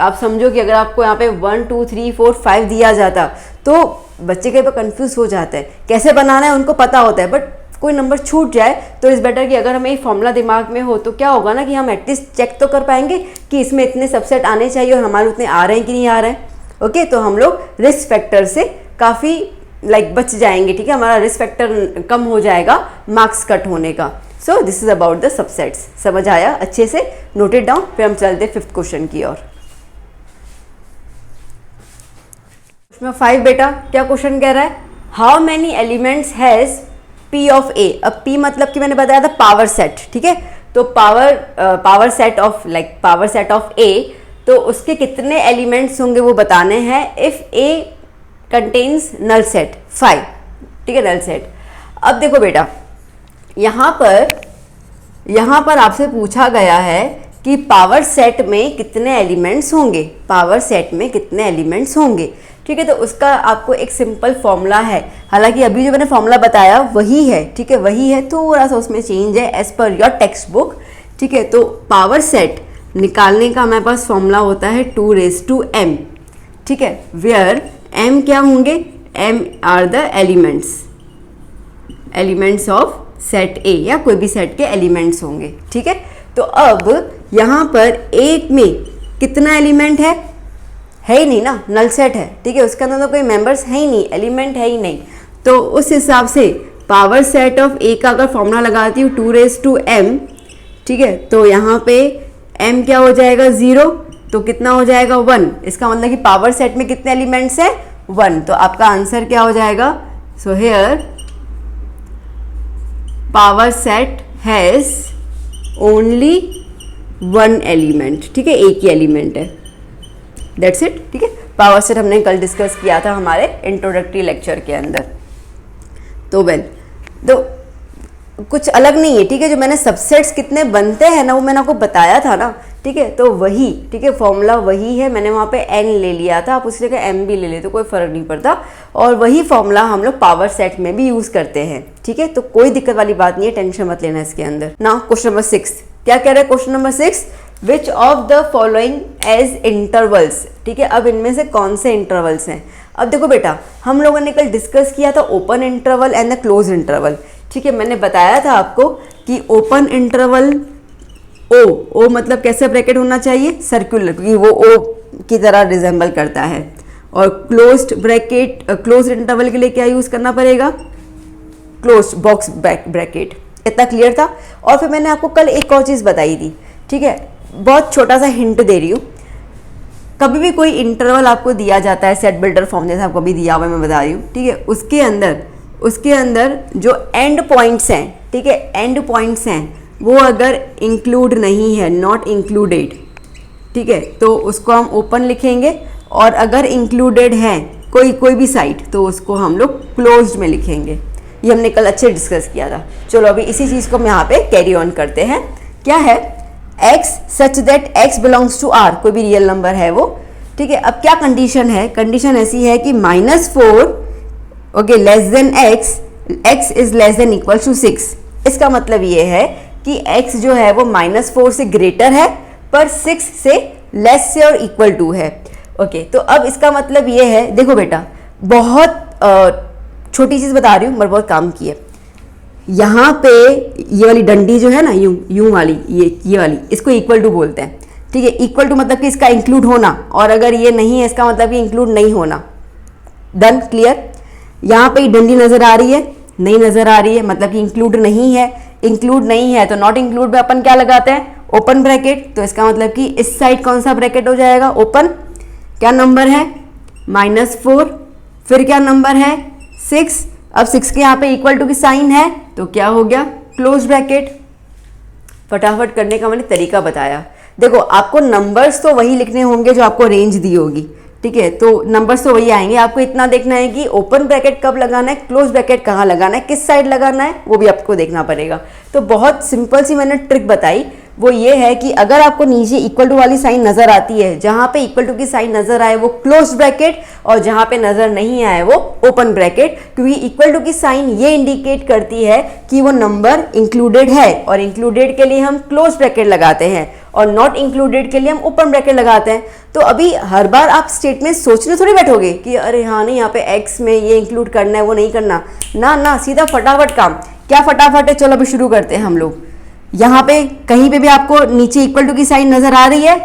आप समझो कि अगर आपको यहाँ पे 1 2 3 4 5 दिया जाता तो बच्चे कई बार कंफ्यूज हो जाते हैं कैसे बनाना है, उनको पता होता है बट कोई नंबर छूट जाए तो इस बेटर कि अगर हमें ये फॉर्मूला दिमाग में हो तो क्या होगा ना कि हम एटलीस्ट चेक तो कर पाएंगे कि इसमें इतने सबसेट आने चाहिए और हमारे उतने आ रहे हैं कि नहीं आ रहे हैं। ओके तो हम लोग रिस्क फैक्टर से काफ़ी बच जाएंगे, ठीक है, हमारा रिस्क फैक्टर कम हो जाएगा मार्क्स कट होने का। So this is about the subsets. समझ आया अच्छे से, नोटेड डाउन। फिर हम चलते 5th क्वेश्चन की ओर। क्वेश्चन 5 बेटा क्या क्वेश्चन कह रहा है, how many elements has P of A। अब P मतलब कि मैंने बताया था पावर सेट, ठीक है, तो पावर सेट ऑफ A, तो उसके कितने एलिमेंट्स होंगे वो बताने हैं। If A contains null set 5, ठीक है, नल सेट। अब देखो बेटा यहाँ पर आपसे पूछा गया है कि पावर सेट में कितने एलिमेंट्स होंगे, पावर सेट में कितने एलिमेंट्स होंगे, ठीक है। तो उसका आपको एक सिंपल फॉर्मूला है, हालांकि अभी जो मैंने फॉर्मूला बताया वही है, ठीक है, वही है, थोड़ा सा उसमें चेंज है as per your text book, ठीक है। तो पावर सेट निकालने का हमारे पास फॉर्मूला होता है 2m, ठीक है, वेयर m क्या होंगे, m are the elements of set A, या कोई भी सेट के एलिमेंट्स होंगे, ठीक है। तो अब यहाँ पर एक में कितना एलिमेंट है ही नहीं ना, नल सेट है, ठीक है, उसके अंदर तो कोई मेंबर्स है ही नहीं, एलिमेंट है ही नहीं, तो उस हिसाब से पावर सेट ऑफ A का अगर फॉर्मूला लगाती हूँ 2m, ठीक है, तो यहाँ पे m क्या हो जाएगा 0, तो कितना हो जाएगा 1, इसका मतलब कि पावर सेट में कितने एलिमेंट्स है 1, तो आपका आंसर क्या हो जाएगा, so here power set has only one element, ठीक है, एक ही एलिमेंट है, दैट्स इट, ठीक है। पावर सेट हमने कल डिस्कस किया था हमारे इंट्रोडक्टरी लेक्चर के अंदर। तो कुछ अलग नहीं है, ठीक है। जो मैंने सबसेट्स कितने बनते हैं ना वो मैंने आपको बताया था ना, ठीक है। तो वही, ठीक है, फॉर्मूला वही है। मैंने वहाँ पे n ले लिया था, आप उसी जगह m भी ले ले तो कोई फ़र्क नहीं पड़ता। और वही फॉर्मूला हम लोग पावर सेट में भी यूज़ करते हैं, ठीक है। तो कोई दिक्कत वाली बात नहीं है, टेंशन मत लेना इसके अंदर। नाउ क्वेश्चन नंबर 6 क्या कह रहा है? Question number 6, which of the following as intervals, ठीक है। अब इनमें से कौन से इंटरवल्स हैं? अब देखो बेटा, हम लोगों ने कल डिस्कस किया था open interval and the close interval, ठीक है। मैंने बताया था आपको कि ओपन इंटरवल ओ मतलब कैसे ब्रैकेट होना चाहिए? सर्कुलर, क्योंकि वो ओ की तरह रिजेंबल करता है। और क्लोज्ड ब्रैकेट, क्लोज इंटरवल के लिए क्या यूज़ करना पड़ेगा? Closed box bracket. इतना क्लियर था। और फिर मैंने आपको कल एक और चीज़ बताई थी, ठीक है। बहुत छोटा सा हिंट दे रही हूँ। कभी भी कोई इंटरवल आपको दिया जाता है सेट बिल्डर फॉर्म जैसे आपको अभी दिया हुआ है, मैं बता रही हूँ, ठीक है। उसके अंदर जो एंड पॉइंट्स हैं, ठीक है, एंड पॉइंट्स हैं, वो अगर इंक्लूड नहीं है, नॉट इंक्लूडेड, ठीक है, तो उसको हम ओपन लिखेंगे। और अगर इंक्लूडेड है कोई भी साइट तो उसको हम लोग क्लोज्ड में लिखेंगे। ये हमने कल अच्छे डिस्कस किया था। चलो अभी इसी चीज़ को हम यहाँ पे कैरी ऑन करते हैं। क्या है? x such that x belongs to r, कोई भी रियल नंबर है वो, ठीक है। अब क्या कंडीशन है? कंडीशन ऐसी है कि -4 okay less than x is less than equal to 6। इसका मतलब ये है कि x जो है वो -4 से ग्रेटर है पर 6 से लेस से और इक्वल टू है, ओके। तो अब इसका मतलब ये है, देखो बेटा, बहुत छोटी चीज़ बता रही हूँ मगर बहुत काम की है। यहाँ पे ये वाली डंडी जो है ना, यूं वाली, ये वाली, इसको इक्वल टू बोलते हैं, ठीक है। इक्वल टू मतलब कि इसका इंक्लूड होना, और अगर ये नहीं है इसका मतलब कि इंक्लूड नहीं होना। Done, clear. यहाँ पे डंडी नज़र आ रही है? नहीं नज़र आ रही है, मतलब कि इंक्लूड नहीं है। इंक्लूड नहीं है तो नॉट इंक्लूड में अपन क्या लगाते हैं? Open bracket. तो इसका मतलब कि इस साइड कौन सा ब्रैकेट हो जाएगा? ओपन। क्या नंबर है? -4। फिर क्या नंबर है? 6। अब 6 के यहाँ पे इक्वल टू की साइन है तो क्या हो गया? Close bracket. फटाफट करने का मैंने तरीका बताया। देखो, आपको नंबर्स तो वही लिखने होंगे जो आपको रेंज दी होगी, ठीक है। तो नंबर्स तो वही आएंगे। आपको इतना देखना है कि ओपन ब्रैकेट कब लगाना है, क्लोज ब्रैकेट कहाँ लगाना है, किस साइड लगाना है, वो भी आपको देखना पड़ेगा। तो बहुत सिंपल सी मैंने ट्रिक बताई, वो ये है कि अगर आपको नीचे इक्वल टू वाली साइन नज़र आती है, जहाँ पे इक्वल टू की साइन नज़र आए वो क्लोज ब्रैकेट, और जहाँ पे नज़र नहीं आए वो ओपन ब्रैकेट, क्योंकि इक्वल टू की साइन ये इंडिकेट करती है कि वो नंबर इंक्लूडेड है, और इंक्लूडेड के लिए हम क्लोज ब्रैकेट लगाते हैं और नॉट इंक्लूडेड के लिए हम ओपन ब्रैकेट लगाते हैं। तो अभी हर बार आप स्टेटमेंट सोचने थोड़ी बैठोगे कि अरे हाँ नहीं, यहाँ पे एक्स में ये इंक्लूड करना है, वो नहीं करना, ना, सीधा फटाफट काम। क्या फटाफट है? चलो अभी शुरू करते हैं हम लोग। यहाँ पे कहीं पे भी आपको नीचे इक्वल टू की साइन नज़र आ रही है?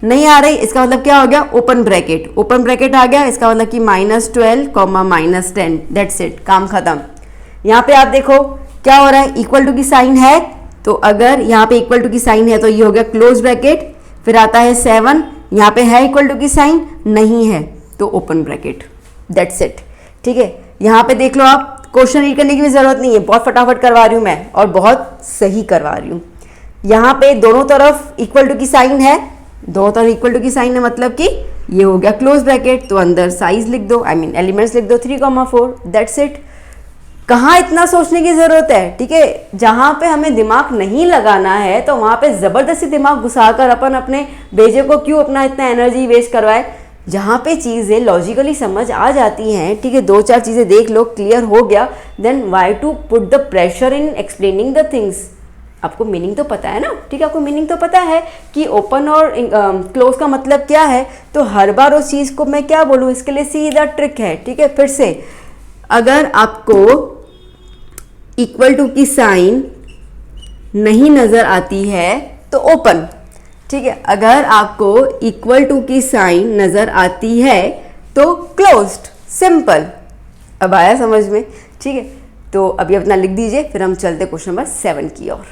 नहीं आ रही, इसका मतलब क्या हो गया? Open bracket. ओपन ब्रैकेट आ गया, इसका मतलब कि -12, -10, दैट्स इट, काम खत्म। यहाँ पे आप देखो क्या हो रहा है, इक्वल टू की साइन है, तो अगर यहाँ पे इक्वल टू की साइन है तो ये हो गया क्लोज ब्रैकेट। फिर आता है 7, यहाँ पे है इक्वल टू की साइन, नहीं है तो ओपन ब्रैकेट, दैट्स इट, ठीक है। यहाँ पे देख लो, आप क्वेश्चन रीड करने की भी जरूरत नहीं है, बहुत फटाफट करवा रही हूँ मैं और बहुत सही करवा रही हूँ। यहाँ पे दोनों तरफ इक्वल टू की साइन है, दोनों तरफ इक्वल टू की साइन है, मतलब कि ये हो गया क्लोज ब्रैकेट। तो अंदर साइज लिख दो, एलिमेंट्स लिख दो 3,4, दैट्स इट। कहाँ इतना सोचने की ज़रूरत है, ठीक है। जहाँ पे हमें दिमाग नहीं लगाना है तो वहाँ पे ज़बरदस्ती दिमाग घुसाकर अपन अपने बेजे को क्यों अपना इतना एनर्जी वेस्ट करवाए। जहाँ पे चीज़ें लॉजिकली समझ आ जाती हैं, ठीक है, 2-4 चीज़ें देख लो, क्लियर हो गया, then why to put the pressure in explaining the things. आपको मीनिंग तो पता है ना, ठीक है, आपको मीनिंग तो पता है कि ओपन और क्लोज का मतलब क्या है। तो हर बार उस चीज़ को मैं क्या बोलूँ, इसके लिए सीधा ट्रिक है, ठीक है। फिर से, अगर आपको इक्वल टू की साइन नहीं नज़र आती है तो ओपन, ठीक है। अगर आपको इक्वल टू की साइन नज़र आती है तो क्लोज्ड, सिंपल। अब आया समझ में, ठीक है। तो अभी अपना लिख दीजिए, फिर हम चलते क्वेश्चन नंबर 7 की ओर।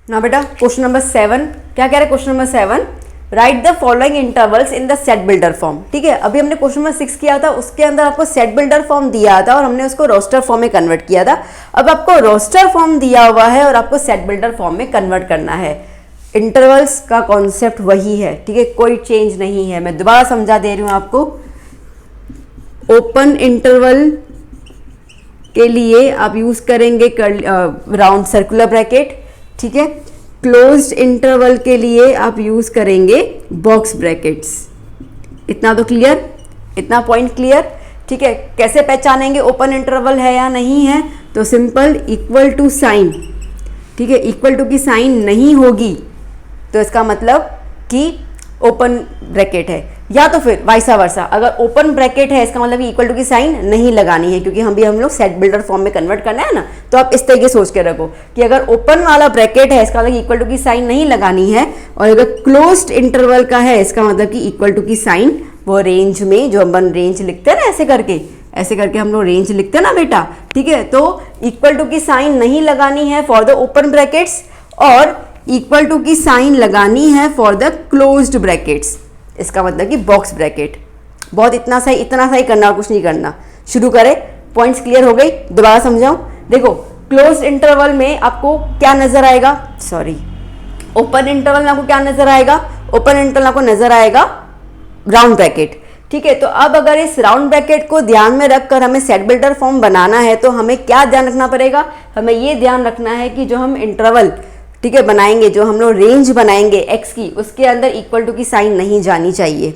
ना बेटा, क्वेश्चन नंबर 7 क्या कह रहे हैं? Question number 7, right the following intervals in the set builder form. ठीक है, अभी हमने क्वेश्चन नंबर 6 किया था, उसके अंदर आपको सेट बिल्डर फॉर्म दिया था और हमने उसको रोस्टर फॉर्म में कन्वर्ट किया था। अब आपको रोस्टर फॉर्म दिया हुआ है और आपको सेट बिल्डर फॉर्म में कन्वर्ट करना है। इंटरवल्स का कॉन्सेप्ट वही है, ठीक है, कोई चेंज नहीं है। मैं दोबारा समझा दे रही हूं आपको। ओपन इंटरवल के लिए आप यूज करेंगे राउंड सर्कुलर ब्रैकेट, ठीक है। क्लोज्ड इंटरवल के लिए आप यूज करेंगे बॉक्स ब्रैकेट्स। इतना तो क्लियर, इतना पॉइंट क्लियर, ठीक है। कैसे पहचानेंगे ओपन इंटरवल है या नहीं है? तो सिंपल इक्वल टू साइन, ठीक है, इक्वल टू की साइन नहीं होगी तो इसका मतलब कि ओपन ब्रैकेट है, या तो फिर वाइसा वर्सा, अगर ओपन ब्रैकेट है इसका मतलब इक्वल टू की साइन नहीं लगानी है, क्योंकि हम लोग सेट बिल्डर फॉर्म में कन्वर्ट करना है ना। तो आप इस तरीके सोच के रखो कि अगर ओपन वाला ब्रैकेट है इसका मतलब इक्वल टू की साइन नहीं लगानी है, और अगर क्लोज्ड इंटरवल का है इसका मतलब कि इक्वल टू की साइन वो रेंज में, जो हम रेंज लिखते हैं ना ऐसे करके हम लोग रेंज लिखते हैं ना बेटा, ठीक है। तो इक्वल टू की साइन नहीं लगानी है फॉर द ओपन ब्रैकेट्स और इक्वल टू की साइन लगानी है फॉर द क्लोज्ड ब्रैकेट्स, इसका मतलब कि बॉक्स ब्रैकेट। बहुत इतना सही करना और कुछ नहीं करना। शुरू करें, पॉइंट्स क्लियर हो गई, दोबारा समझाऊं। देखो, क्लोज्ड इंटरवल में आपको क्या नजर आएगा, ओपन इंटरवल में आपको क्या नजर आएगा? ओपन इंटरवल आपको नजर आएगा राउंड ब्रैकेट, ठीक है। तो अब अगर इस राउंड ब्रैकेट को ध्यान में रखकर हमें सेट बिल्डर फॉर्म बनाना है तो हमें क्या ध्यान रखना पड़ेगा? हमें ये ध्यान रखना है कि जो हम इंटरवल, ठीक है, बनाएंगे, जो हम लोग रेंज बनाएंगे एक्स की, उसके अंदर इक्वल टू की साइन नहीं जानी चाहिए।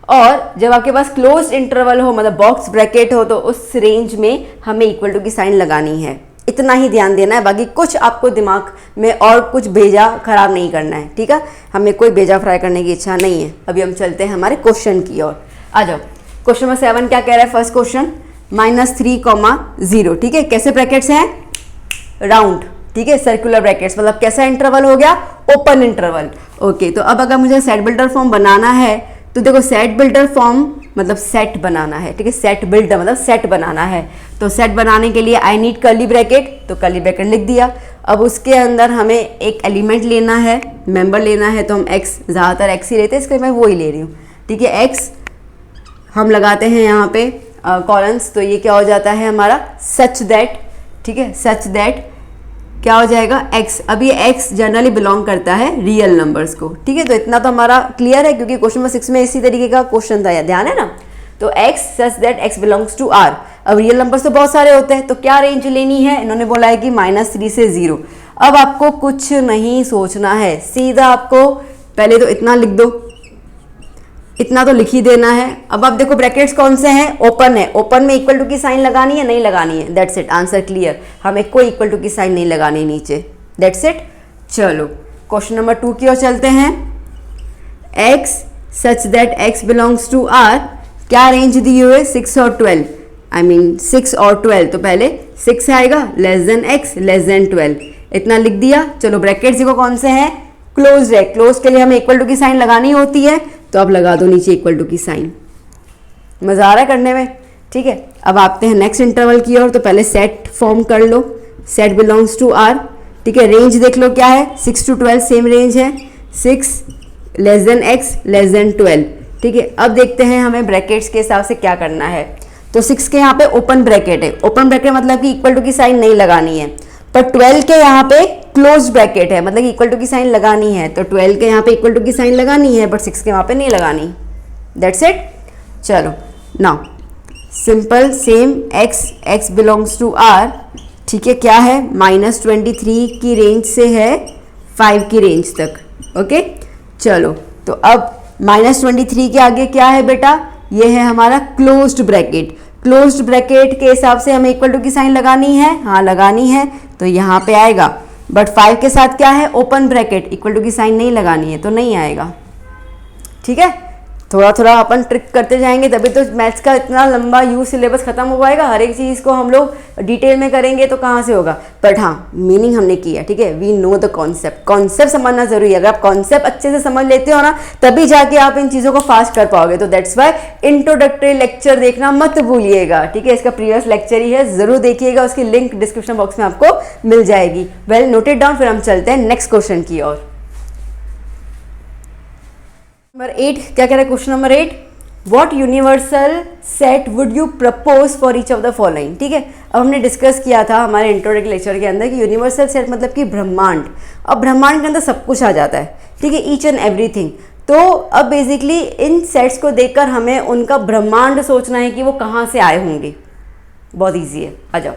और जब आपके पास क्लोज्ड इंटरवल हो, मतलब बॉक्स ब्रैकेट हो, तो उस रेंज में हमें इक्वल टू की साइन लगानी है। इतना ही ध्यान देना है, बाकी कुछ आपको दिमाग में और कुछ भेजा खराब नहीं करना है, ठीक है। हमें कोई भेजा फ्राई करने की इच्छा नहीं है। अभी हम चलते हैं हमारे क्वेश्चन की ओर। आ जाओ, क्वेश्चन नंबर 7 क्या कह रहा है? फर्स्ट क्वेश्चन -3, 0, ठीक है। कैसे ब्रैकेट्स हैं? राउंड, ठीक है, सर्कुलर ब्रैकेट्स, मतलब कैसा इंटरवल हो गया? Open interval. ओके, तो अब अगर मुझे सेट बिल्डर फॉर्म बनाना है तो देखो, सेट बिल्डर फॉर्म मतलब सेट बनाना है, ठीक है। सेट बिल्डर मतलब सेट बनाना है, तो सेट बनाने के लिए आई नीड कर्ली ब्रैकेट, तो कर्ली ब्रैकेट लिख दिया। अब उसके अंदर हमें एक एलिमेंट लेना है, मेंबर लेना है, तो हम एक्स, ज़्यादातर एक्स ही लेते हैं, इसके मैं वो ही ले रही हूँ, ठीक है। एक्स हम लगाते हैं यहाँ पे कॉलम्स, तो ये क्या हो जाता है हमारा? सच दैट, ठीक है, सच दैट क्या हो जाएगा? x। अब ये x जनरली बिलोंग करता है रियल नंबर्स को, ठीक है। तो इतना तो हमारा क्लियर है, क्योंकि क्वेश्चन नंबर 6 में इसी तरीके का क्वेश्चन था, ध्यान है ना। तो x such that x belongs to r। अब रियल नंबर्स तो बहुत सारे होते हैं, तो क्या रेंज लेनी है? इन्होंने बोला है कि -3 से 0। अब आपको कुछ नहीं सोचना है, सीधा आपको पहले तो इतना लिख दो, इतना तो लिख ही देना है। अब आप देखो ब्रैकेट्स कौन से हैं? ओपन है, ओपन में इक्वल टू की साइन लगानी है, नहीं लगानी है? That's it, answer clear. हमें कोई इक्वल टू की साइन नहीं लगानी नीचे, दैट्स इट। चलो क्वेश्चन नंबर 2 की ओर चलते हैं। x such that x belongs to r, क्या रेंज दी हुई है? 6 और 12, आई मीन 6 और 12, तो पहले 6 आएगा, less than x, less than 12, इतना लिख दिया। चलो ब्रैकेट्स देखो कौन से हैं? क्लोज है, क्लोज के लिए हमें इक्वल टू की साइन लगानी होती है, तो आप लगा दो नीचे इक्वल टू की साइन। मजा आ रहा है करने में, ठीक है। अब आते हैं नेक्स्ट इंटरवल की ओर, तो पहले सेट फॉर्म कर लो, सेट बिलोंग्स टू आर, ठीक है। रेंज देख लो क्या है? 6 to 12 सेम रेंज है, 6 less than x, less than 12, ठीक है। अब देखते हैं हमें ब्रैकेट्स के हिसाब से क्या करना है। तो 6 के यहाँ पे ओपन ब्रैकेट है, ओपन ब्रैकेट मतलब कि इक्वल टू की साइन नहीं लगानी है, पर 12 के यहाँ पे क्लोज ब्रैकेट है, मतलब इक्वल टू की साइन लगानी है, तो 12 के यहाँ पे इक्वल टू की साइन लगानी है, बट 6 के वहाँ पे नहीं लगानी, दैट्स इट। चलो now simple same x belongs to r, ठीक है। क्या है? -23 की रेंज से है 5 की रेंज तक, ओके। चलो तो अब -23 के आगे क्या है बेटा? ये है हमारा क्लोज्ड ब्रैकेट। क्लोज्ड ब्रैकेट के हिसाब से हमें इक्वल टू की साइन लगानी है, हाँ लगानी है, तो यहाँ पे आएगा। बट 5 के साथ क्या है? ओपन ब्रैकेट, इक्वल टू की साइन नहीं लगानी है, तो नहीं आएगा, ठीक है। थोड़ा थोड़ा अपन ट्रिक करते जाएंगे, तभी तो मैथ्स का इतना लंबा यू सिलेबस खत्म हो पाएगा। हर एक चीज़ को हम लोग डिटेल में करेंगे तो कहाँ से होगा। बट हाँ, मीनिंग हमने किया, ठीक है। We know the concept, concept समझना जरूरी है। अगर आप कॉन्सेप्ट अच्छे से समझ लेते हो ना, तभी जाके आप इन चीज़ों को फास्ट कर पाओगे। तो दैट्स वाई इंट्रोडक्टरी लेक्चर देखना मत भूलिएगा, ठीक है। इसका प्रीवियस लेक्चर ही है, जरूर देखिएगा, उसकी लिंक डिस्क्रिप्शन बॉक्स में आपको मिल जाएगी। Well noted down. फिर हम चलते हैं नेक्स्ट क्वेश्चन की ओर। नंबर 8 क्या कह रहा है question number 8, what universal set would you propose for each of the following. ठीक है, अब हमने डिस्कस किया था हमारे इंट्रोडक्टरी लेक्चर के अंदर कि यूनिवर्सल सेट मतलब कि ब्रह्मांड, अब ब्रह्मांड के अंदर सब कुछ आ जाता है। ठीक है, ईच एंड एवरीथिंग। तो अब बेसिकली इन सेट्स को देखकर हमें उनका ब्रह्मांड सोचना है कि वो कहाँ से आए होंगे। बहुत ईजी है, आ जाओ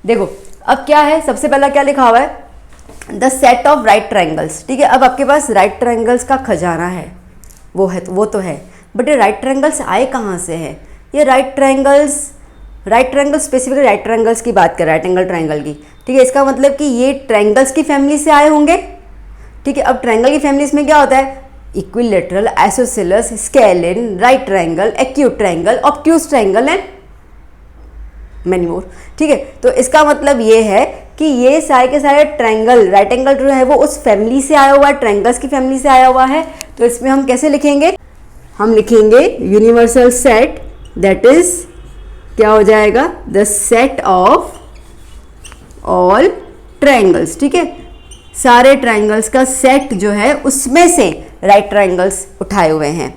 देखो। अब क्या है, सबसे पहला क्या लिखा हुआ है, the set of right triangles. ठीक है, अब आपके पास राइट ट्रायंगल्स का खजाना है, वो तो है, बट ये राइट ट्रायंगल्स आए कहाँ से हैं। ये right triangles specifically right triangles की बात कर रहा है, राइट एंगल ट्रायंगल की। ठीक है, इसका मतलब कि ये ट्रायंगल्स की फैमिली से आए होंगे। ठीक है, अब ट्रायंगल की फैमिलीज में क्या होता है, equilateral, isosceles, scalene, right triangle, acute triangle, obtuse triangle and many more. ठीक है, तो इसका मतलब ये है कि ये सारे के सारे ट्रायंगल, राइट एंगल जो है वो उस फैमिली से आया हुआ है, ट्रायंगल्स की फैमिली से आया हुआ है। तो इसमें हम कैसे लिखेंगे, हम लिखेंगे यूनिवर्सल सेट, दैट इज क्या हो जाएगा, the set of all triangles. ठीक है, सारे ट्रायंगल्स का सेट जो है उसमें से राइट ट्रायंगल्स उठाए हुए हैं।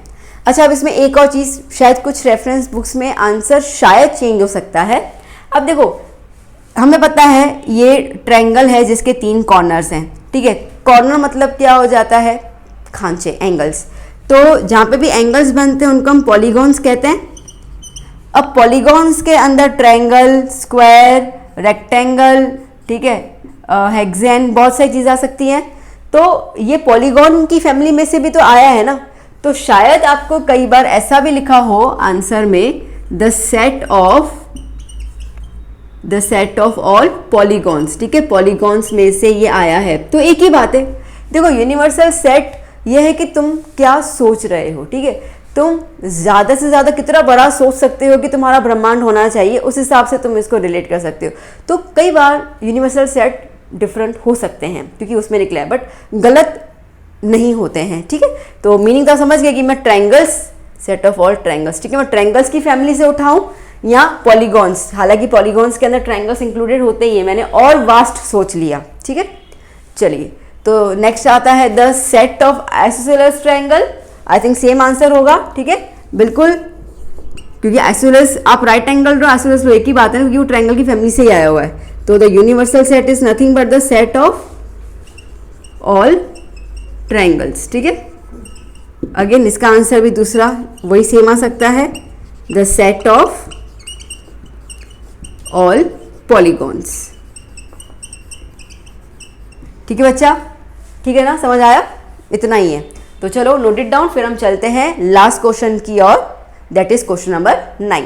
अच्छा, अब इसमें एक और चीज़, शायद कुछ रेफरेंस बुक्स में आंसर शायद चेंज हो सकता है। अब देखो, हमें पता है ये ट्रायंगल है जिसके 3 कॉर्नर्स हैं। ठीक है, कॉर्नर मतलब क्या हो जाता है, खांचे, एंगल्स। तो जहाँ पे भी एंगल्स बनते हैं उनको हम पॉलीगॉन्स कहते हैं। अब पॉलीगॉन्स के अंदर ट्रायंगल, स्क्वायर, रेक्टेंगल, ठीक है, हेक्सेन, बहुत सारी चीज़ें आ सकती हैं। तो ये पॉलीगॉन की फैमिली में से भी तो आया है ना। तो शायद आपको कई बार ऐसा भी लिखा हो आंसर में, the set of all polygons. ठीक है, पॉलीगॉन्स में से ये आया है। तो एक ही बात है, देखो यूनिवर्सल सेट ये है कि तुम क्या सोच रहे हो। ठीक है, तुम ज़्यादा से ज़्यादा कितना बड़ा सोच सकते हो कि तुम्हारा ब्रह्मांड होना चाहिए, उस हिसाब से तुम इसको रिलेट कर सकते हो। तो कई बार यूनिवर्सल सेट डिफरेंट हो सकते हैं क्योंकि उसमें निकला है, बट गलत नहीं होते हैं। ठीक है, तो मीनिंग तो समझ गए कि मैं triangles, set of all triangles, ठीक है, मैं ट्रायंगल्स की फैमिली से उठाऊं या पॉलीगॉन्स, हालांकि पॉलीगॉन्स के अंदर ट्रायंगल्स इंक्लूडेड होते ही है, मैंने और वास्ट सोच लिया। ठीक है, चलिए, तो नेक्स्ट आता है the set of isosceles triangle. I think same answer होगा। ठीक है, बिल्कुल, क्योंकि आइसोसेलेस, आप राइट एंगल लो, आइसोसेलेस लो, एक ही बात है क्योंकि वो ट्रायंगल की फैमिली से ही आया हुआ है। तो the universal set is nothing but the set of all triangles. ठीक है, अगेन इसका आंसर भी दूसरा वही सेम आ सकता है, the set of all polygons. ठीक है बच्चा, ठीक है ना, समझ आया, इतना ही है। तो चलो नोट इट डाउन, फिर हम चलते हैं लास्ट क्वेश्चन की ओर, दैट इज क्वेश्चन नंबर 9।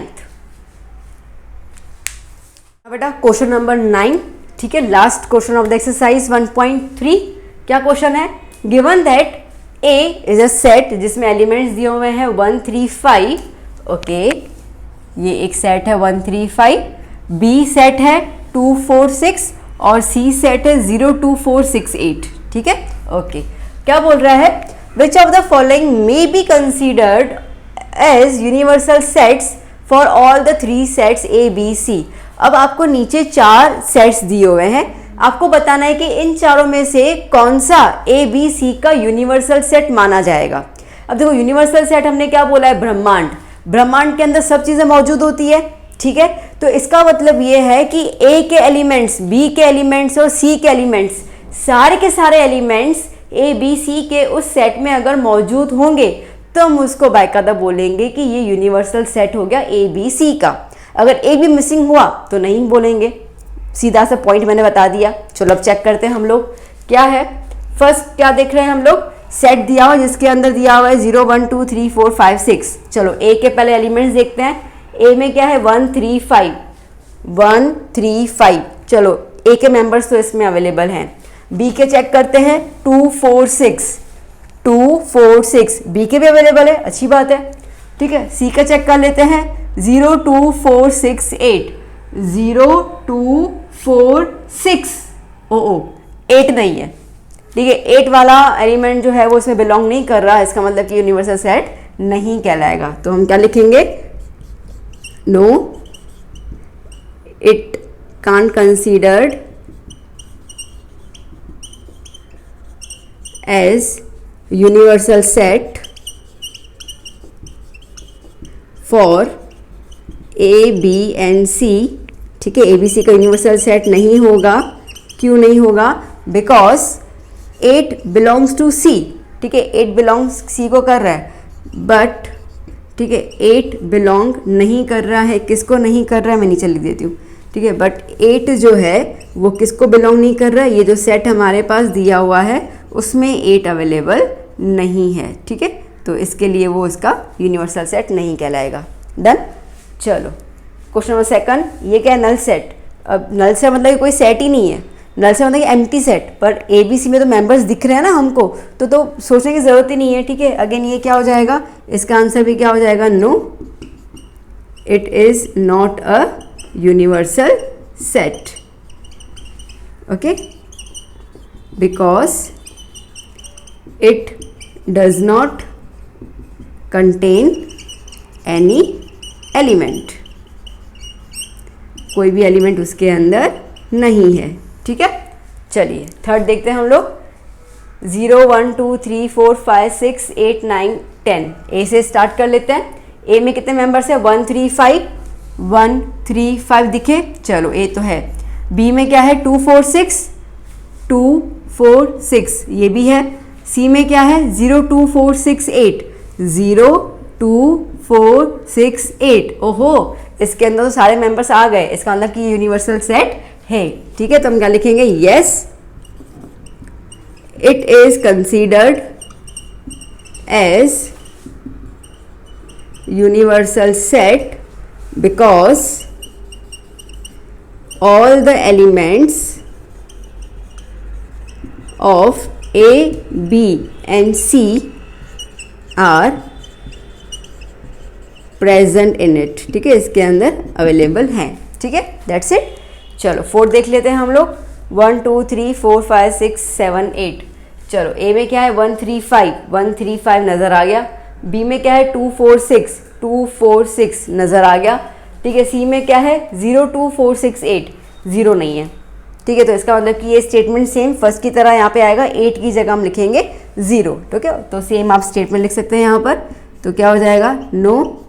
बेटा क्वेश्चन नंबर 9, ठीक है, last question of the exercise 1.3। क्या क्वेश्चन है, given that A is a set जिसमें एलिमेंट्स दिए हुए हैं 1 3 5। ओके, ये एक सेट है 1 3 5, बी सेट है 2 4 6 और सी सेट है 0 2 4 6 8। ठीक है, ओके, क्या बोल रहा है, which of the following may be considered as universal sets for all the 3 sets A B C. अब आपको नीचे 4 सेट्स दिए हुए हैं, आपको बताना है कि इन चारों में से कौन सा ए बी सी का यूनिवर्सल सेट माना जाएगा। अब देखो, यूनिवर्सल सेट हमने क्या बोला है, ब्रह्मांड, ब्रह्मांड के अंदर सब चीज़ें मौजूद होती है। ठीक है, तो इसका मतलब ये है कि ए के एलिमेंट्स, बी के एलिमेंट्स और सी के एलिमेंट्स, सारे के सारे एलिमेंट्स ए बी सी के उस सेट में अगर मौजूद होंगे तो हम उसको बाकायदा बोलेंगे कि ये यूनिवर्सल सेट हो गया ए बी सी का। अगर एक भी मिसिंग हुआ तो नहीं बोलेंगे, सीधा सा पॉइंट मैंने बता दिया। चलो अब चेक करते हैं हम लोग क्या है। फर्स्ट क्या देख रहे हैं हम लोग, सेट दिया हुआ जिसके अंदर दिया हुआ है 0 1 2 3 4 5 6। चलो ए के पहले एलिमेंट्स देखते हैं, ए में क्या है 1 3 5 1 3 5। चलो ए के मेंबर्स तो इसमें अवेलेबल हैं। बी के चेक करते हैं 2 4 6 2 4 6, बी के भी अवेलेबल है, अच्छी बात है। ठीक है, सी का चेक कर लेते हैं 0 2 4 6 8 0 2 4 6। ओ 8 नहीं है। ठीक है, 8 वाला एलिमेंट जो है वो इसमें बिलोंग नहीं कर रहा है, इसका मतलब कि यूनिवर्सल सेट नहीं कहलाएगा। तो हम क्या लिखेंगे, no it can't considered as universal set for A B and C, ठीक है, ए बी सी का यूनिवर्सल सेट नहीं होगा। क्यों नहीं होगा? बिकॉज 8 बिलोंग्स टू सी, ठीक है, 8 बिलोंग्स सी को कर रहा है, बट ठीक है 8 बिलोंग नहीं कर रहा है। किसको नहीं कर रहा है? मैं नीचे लिख देती हूँ, ठीक है, बट 8 जो है वो किसको बिलोंग नहीं कर रहा है? ये जो सेट हमारे पास दिया हुआ है उसमें 8 अवेलेबल नहीं है, ठीक है, तो इसके लिए वो इसका यूनिवर्सल सेट नहीं कहलाएगा। डन। चलो क्वेश्चन नंबर सेकंड, ये क्या है? Null set. अब नल से मतलब कोई सेट ही नहीं है, नल से मतलब एम्प्टी सेट, पर ए बी सी में तो मेंबर्स दिख रहे हैं ना हमको, तो सोचने की ज़रूरत ही नहीं है, ठीक है। अगेन ये क्या हो जाएगा? इसका आंसर भी क्या हो जाएगा? No, it is not a universal set, okay, because it does not contain any element, कोई भी एलिमेंट उसके अंदर नहीं है, ठीक है। चलिए थर्ड देखते हैं हम लोग। 0 1 2 3 4 5 6 8 9 10, ए से स्टार्ट कर लेते हैं। ए में कितने मेंबर्स है? 1 3 5, 1 3 5 दिखे, चलो ए तो है। बी में क्या है? 2 4 6, 2 4 6, ये भी है। सी में क्या है? 0 2 4 6 8, 0 2 4 6 8, ओहो, इसके अंदर तो सारे मेंबर्स आ गए, इसका मतलब कि यूनिवर्सल सेट है, ठीक है। तो हम क्या लिखेंगे? Yes, it is considered as universal set because all the elements of A B and C are present in it, ठीक है, इसके अंदर अवेलेबल हैं, ठीक है, दैट्स इट। चलो फोर्थ देख लेते हैं हम लोग। 1 2 3 4 5 6 7 8, चलो ए में क्या है? 1 3 5, 1 3 5 नज़र आ गया। बी में क्या है? 2 4 6, 2 4 6 नज़र आ गया, ठीक है। सी में क्या है? 0 2 4 6 8, 0 नहीं है, ठीक है। तो इसका मतलब कि ये स्टेटमेंट सेम फर्स्ट की तरह यहाँ पे आएगा, 8 की जगह हम लिखेंगे 0, ठीक है। तो सेम आप स्टेटमेंट लिख सकते हैं यहाँ पर, तो क्या हो जाएगा? No,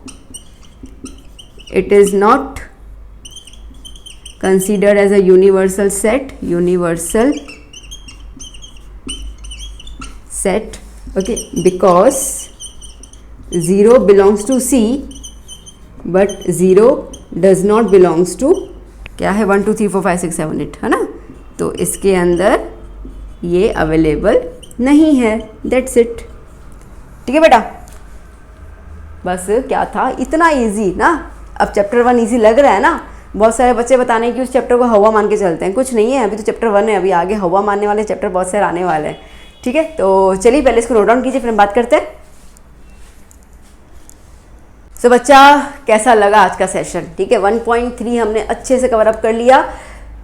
it is not considered as a universal set, okay, because 0 belongs to C but 0 does not belongs to क्या है? 1 2 3 4 5 6 7 8, है ना, तो इसके अंदर ये अवेलेबल नहीं है, दैट्स इट, ठीक है बेटा। बस क्या था, इतना इजी ना। अब चैप्टर 1 इजी लग रहा है ना, बहुत सारे बच्चे बताने कि उस चैप्टर को हवा मान के चलते हैं, कुछ नहीं है, अभी तो चैप्टर 1 है, अभी आगे हवा मानने वाले चैप्टर बहुत सारे आने वाले हैं, ठीक है। तो चलिए पहले इसको नोट डाउन कीजिए, फिर हम बात करते हैं। तो बच्चा कैसा लगा आज का सेशन? ठीक है, 1.3 हमने अच्छे से कवर अप कर लिया।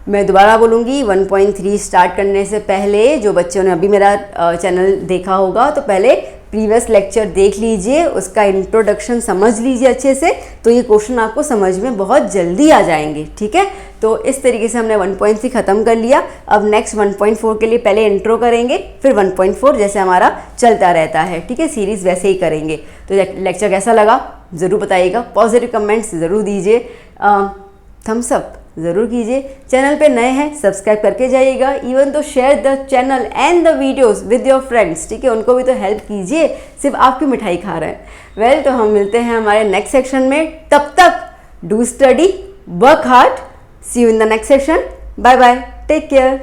मैं दोबारा बोलूँगी, 1.3 स्टार्ट करने से पहले जो बच्चों ने अभी मेरा चैनल देखा होगा तो पहले प्रीवियस लेक्चर देख लीजिए, उसका इंट्रोडक्शन समझ लीजिए अच्छे से, तो ये क्वेश्चन आपको समझ में बहुत जल्दी आ जाएंगे, ठीक है। तो इस तरीके से हमने 1.3 ख़त्म कर लिया। अब नेक्स्ट 1.4 के लिए पहले इंट्रो करेंगे, फिर 1.4 जैसे हमारा चलता रहता है, ठीक है, सीरीज़ वैसे ही करेंगे। तो लेक्चर कैसा लगा ज़रूर बताइएगा, पॉजिटिव कमेंट्स ज़रूर दीजिए, थम्स अप ज़रूर कीजिए। चैनल पे नए हैं सब्सक्राइब करके जाइएगा। इवन तो share the channel and the videos with your friends, ठीक है, उनको भी तो हेल्प कीजिए, सिर्फ आपकी मिठाई खा रहे हैं। वेल, तो हम मिलते हैं हमारे नेक्स्ट सेक्शन में, तब तक do study, work hard, see you in the next section, bye bye, take care.